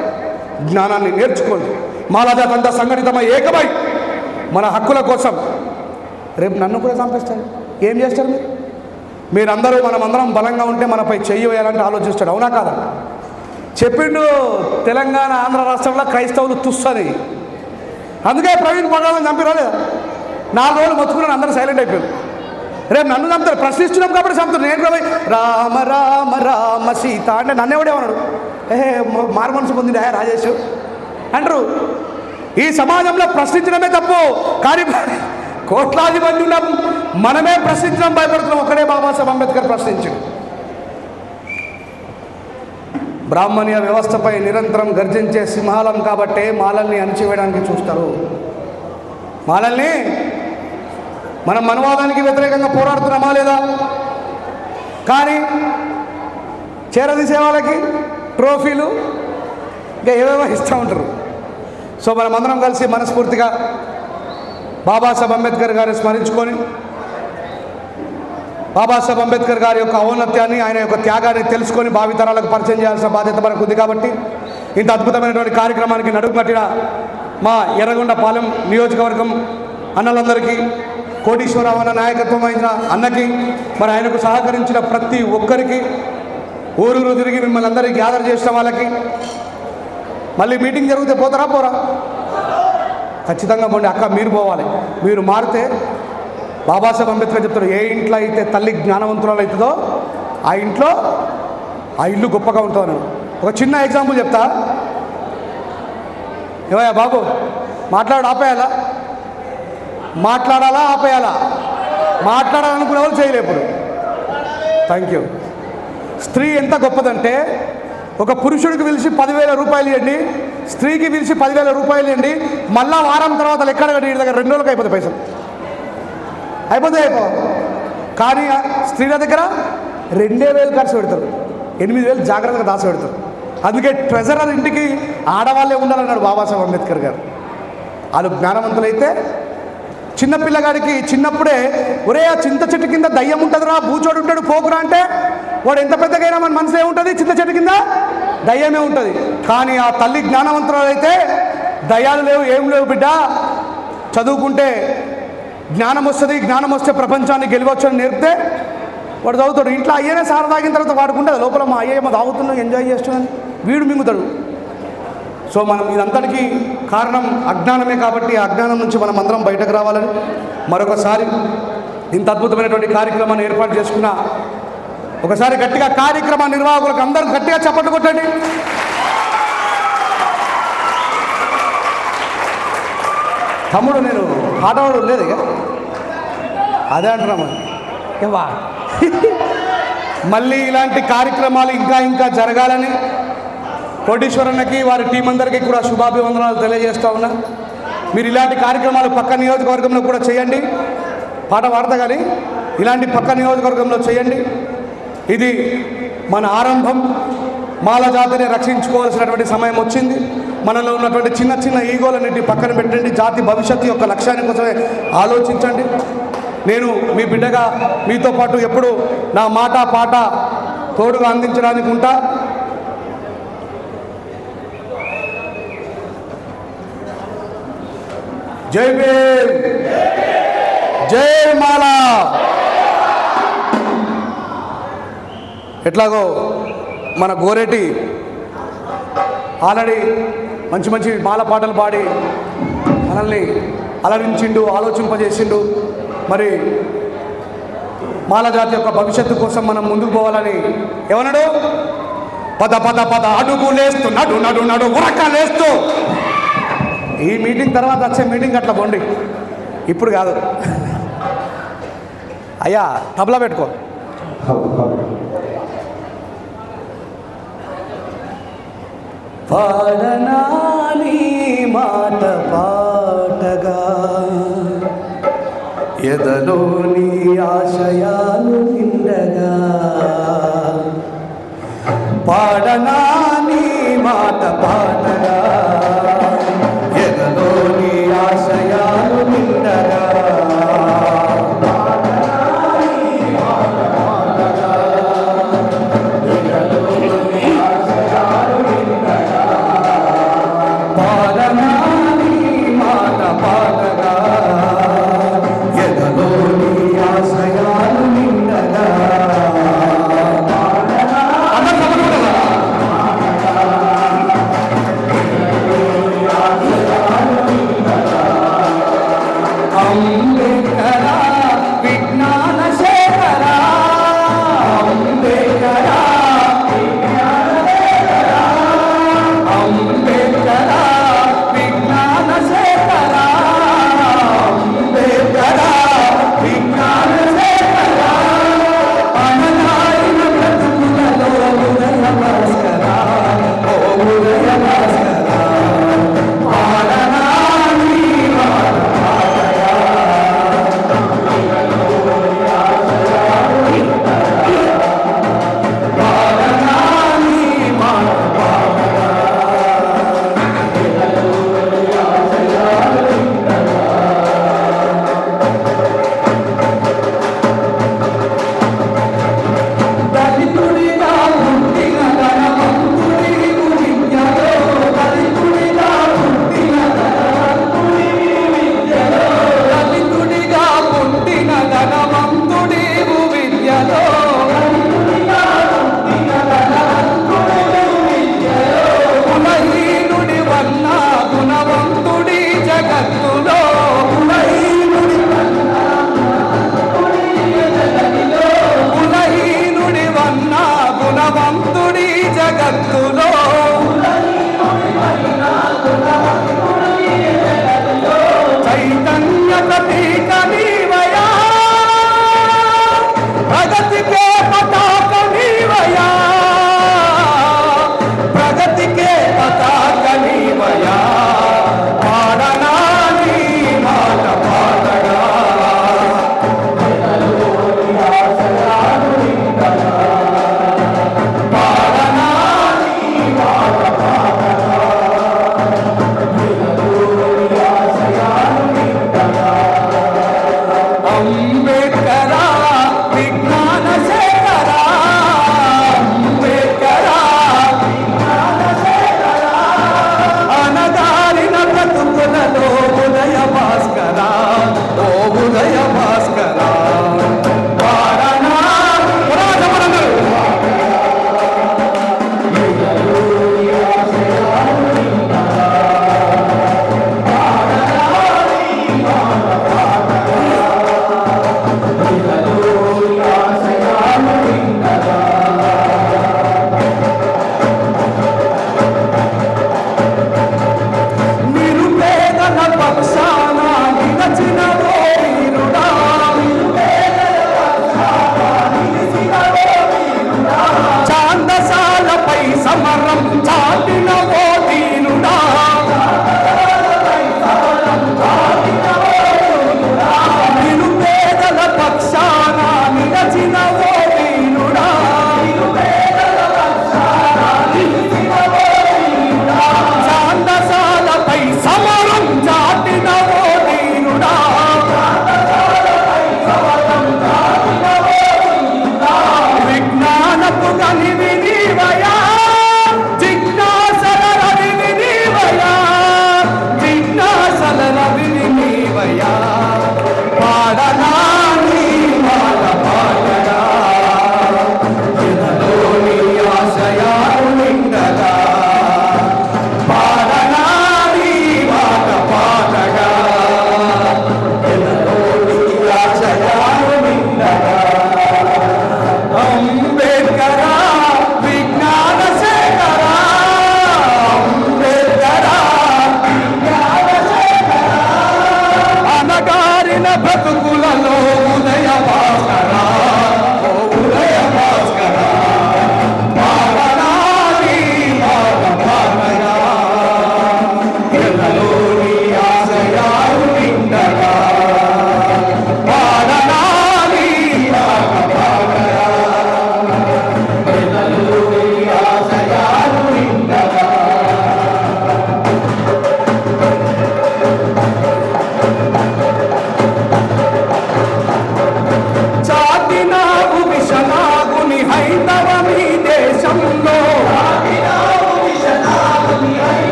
జ్ఞానాన్ని నేర్చుకోండి. మాలాజాత్ అంతా సంఘటితమై ఏకమై మన హక్కుల కోసం. రేపు నన్ను కూడా చంపేస్తారు, ఏం చేస్తారు మీరు? మీరందరూ మనమందరం బలంగా ఉంటే మనపై చెయ్యి వేయాలంటే ఆలోచిస్తాడు. అవునా కాదా? చెప్పిండు తెలంగాణ ఆంధ్ర రాష్ట్రంలో క్రైస్తవులు తుస్సని. అందుకే ప్రవీణ్ పగడాలను చంపిరాలే. 4 రోజులు మొత్తుకున్నాను, అందరూ సైలెంట్ అయిపోయారు. రేపు నన్ను చంపుతారు, ప్రశ్నిస్తున్నాం కాబట్టి చంపుతారు. నేను కూడా రామ రామ రామ సీత అంటే నన్ను ఎవడేమన్నాడు, మారు మనసు పొందింది రాజేష్ అంటారు. ఈ సమాజంలో ప్రశ్నించడమే తప్పు. కానీ కోట్లాది మంది ఉన్నాం, మనమే ప్రశ్నించడం భయపడుతున్నాం. ఒక్కడే బాబాసాహెబ్ అంబేద్కర్ ప్రశ్నించాడు. బ్రాహ్మణ్య వ్యవస్థపై నిరంతరం గర్జించే సింహాలం కాబట్టే మాలల్ని అణిచివేయడానికి చూస్తారు. మాలల్ని మనం మనవాదానికి వ్యతిరేకంగా పోరాడుతున్నామా లేదా? కానీ చేరదీసే వాళ్ళకి ట్రోఫీలు ఇంకా ఏవేవో ఇస్తూ ఉంటారు. సో మనమందరం కలిసి మనస్ఫూర్తిగా బాబాసాహెబ్ అంబేద్కర్ గారిని స్మరించుకొని, బాబాసాహెబ్ అంబేద్కర్ గారి యొక్క ఔన్నత్యాన్ని, ఆయన యొక్క త్యాగాన్ని తెలుసుకొని భావితరాలకు పరిచయం చేయాల్సిన బాధ్యత మనకు ఉంది. కాబట్టి ఇంత అద్భుతమైనటువంటి కార్యక్రమానికి నడుము కట్టిన మా ఎర్రగొండపాలెం నియోజకవర్గం అన్నలందరికీ, కోటీశ్వరరావు అన్న నాయకత్వం అయిన అన్నకి, మరి ఆయనకు సహకరించిన ప్రతి ఒక్కరికి, ఊరూరు తిరిగి మిమ్మల్ని అందరికీ గ్యాదర్ చేసిన వాళ్ళకి, మళ్ళీ మీటింగ్ జరిగితే పోతారా పోరా? ఖచ్చితంగా పోండి. అక్క మీరు పోవాలి. మీరు మారితే బాబాసాహెబ్ అంబేద్కర్ చెప్తారు, ఏ ఇంట్లో అయితే తల్లి జ్ఞానవంతురాలు అవుతుందో ఆ ఇంట్లో ఆ ఇల్లు గొప్పగా ఉంటుందని. ఒక చిన్న ఎగ్జాంపుల్ చెప్తా. ఏమయ్యా బాబు, ఆపేయాలా? మాట్లాడాలా ఆపేయాలా? మాట్లాడాలనుకునే వాళ్ళు చేయలేప్పుడు. Thank you. స్త్రీ ఎంత గొప్పదంటే, ఒక పురుషుడికి పిలిచి 10,000 రూపాయలు ఇవ్వండి, స్త్రీకి పిలిచి 10,000 రూపాయలు ఇవ్వండి, మళ్ళా వారం తర్వాత లెక్కడ కట్టి ఇంటి దగ్గర 2 రోజులకు అయిపోతాయి పైసలు. అయిపోతాయి. కానీ స్త్రీల దగ్గర 2,000 ఖర్చు పెడతారు, 8,000 జాగ్రత్తగా దాచి పెడతారు. అందుకే ట్రెజరర్ ఇంటికి ఆడవాళ్ళే ఉండాలన్నాడు బాబాసాహెబ్ అంబేద్కర్ గారు. వాళ్ళు జ్ఞానవంతులైతే చిన్నపిల్లగాడికి చిన్నప్పుడే, ఒరే ఆ చింత చెట్టు కింద దయ్యం ఉంటుందిరా, బూచోడు ఉంటాడు, పోకురా అంటే వాడు ఎంత పెద్దగైనా మన మనసు ఏముంటుంది? చింత చెట్టు కింద దయ్యమే ఉంటుంది. కానీ ఆ తల్లి జ్ఞానవంతురాలైతే దయ్యాలు లేవు, ఏం లేవు బిడ్డ, చదువుకుంటే జ్ఞానం వస్తుంది, జ్ఞానం వస్తే ప్రపంచాన్ని గెలవచ్చు అని నేర్పితే వాడు చదువుతాడు. ఇంట్లో అయ్యేనే సార తాగిన తర్వాత వాడుకుంటుంది, లోపల మా అయ్యేమో తాగుతున్నాం, ఎంజాయ్ చేస్తున్నాను, వీడు మింగుతాడు. సో మనం ఇదంతటికీ కారణం అజ్ఞానమే. కాబట్టి ఆ అజ్ఞానం నుంచి మనం అందరం బయటకు రావాలని మరొకసారి ఇంత అద్భుతమైనటువంటి కార్యక్రమాన్ని ఏర్పాటు చేసుకున్న ఒకసారి గట్టిగా కార్యక్రమ నిర్వాహకులకు అందరూ గట్టిగా చప్పట్లు కొట్టండి. తమ్ముడు నేను ఆటవాడు లేదు ఇక అదే అంటున్నాము. మళ్ళీ ఇలాంటి కార్యక్రమాలు ఇంకా ఇంకా జరగాలని కోటీశ్వరన్నకి వారి టీం అందరికీ కూడా శుభాభివందనాలు తెలియజేస్తూ ఉన్నా. మీరు ఇలాంటి కార్యక్రమాలు పక్క నియోజకవర్గంలో కూడా చేయండి. పాట పాడతా కానీ ఇలాంటి పక్క నియోజకవర్గంలో చేయండి. ఇది మన ఆరంభం. మాల జాతిని రక్షించుకోవాల్సినటువంటి సమయం వచ్చింది. మనలో ఉన్నటువంటి చిన్న చిన్న ఈగోలన్నింటి పక్కన పెట్టండి. జాతి భవిష్యత్తు యొక్క లక్ష్యాన్ని కోసమే ఆలోచించండి. నేను మీ బిడ్డగా మీతో పాటు ఎప్పుడు నా మాట పాట తోడుగా అందించడానికి ఉంటా. జై భీమ్, జై మాల. ఎట్లాగో మన గోరెటి ఆల్రెడీ మంచి మంచి మాల పాటలు పాడి మనల్ని అలరించిండు, ఆలోచింపజేసిండు. మరి మాల జాతి యొక్క భవిష్యత్తు కోసం మనం ముందుకు పోవాలని ఏమన్నాడు? పద పద పద అడుగు లేస్తూ నడు నడు నడు ఉరక లేస్తూ. ఈ మీటింగ్ తర్వాత వచ్చే మీటింగ్ అట్లా పోండి, ఇప్పుడు కాదు. అయ్యా తబలా పెట్టుకో. పాడనా నీ మాట పాటగా, ఎదలోని ఆశయాలు నిండగా. పాడనా నీ మాట పాటగా, ఎదలోని ఆశయాలు నిండగా.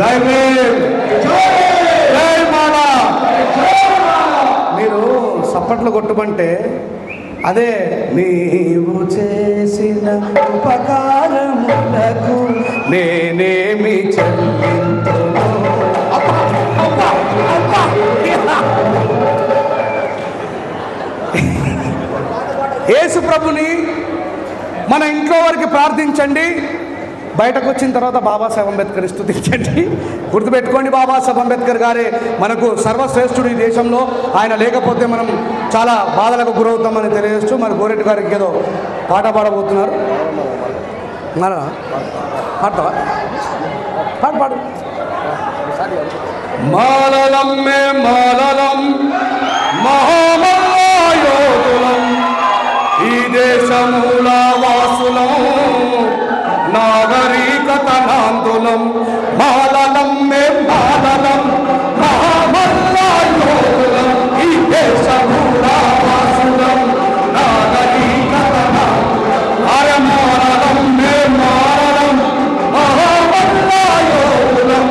జై భీమ్, జై మాల. మీరు సప్పట్లు కొట్టమంటే అదే నీవు చేసిన ఉపకారములకు నేనేమి చెల్లింతును. యేసు ప్రభుని మన ఇంట్లో వారికి ప్రార్థించండి, బయటకు వచ్చిన తర్వాత బాబాసాహెబ్ అంబేద్కర్ స్తుతించండి. గుర్తుపెట్టుకోండి, బాబాసాహెబ్ అంబేద్కర్ గారే మనకు సర్వశ్రేష్ఠుడు ఈ దేశంలో. ఆయన లేకపోతే మనం చాలా బాధలకు గురవుతామని తెలియజేస్తూ మరి గోరెడ్డి గారికి ఏదో పాట పాడబోతున్నారు. పాడతావా? పాడు పాడు. మాలలం మే మాలలం మహామల్లాయోధులం ఈ దేశమూల వాసులం నాగరికత నాందులం. మాలలం మే మాలలం మహామల్లాయోధులం ఈ దేశమూల వాసులం నాగరికత నాందులం. అరే మాలలం మే మాలలం మహామల్లాయోధులం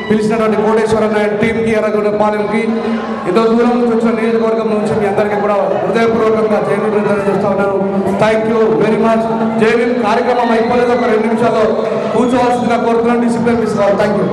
పిలిచినటువంటి కోటేశ్వర టీంకి ఎర్రగొండపాలెంకి ఎంతో దూరం నుంచి వచ్చిన నియోజకవర్గం నుంచి మీ అందరికీ కూడా హృదయపూర్వకంగా జైలు చేస్తా ఉన్నాను. Thank you very much. Jail కార్యక్రమం అయిపోలేదు, ఒక 2 నిమిషాల్లో కూర్చోవాల్సిందిగా కోరుతున్నాను. డిసిప్లిన్ తీసుకోవాలి. Thank you.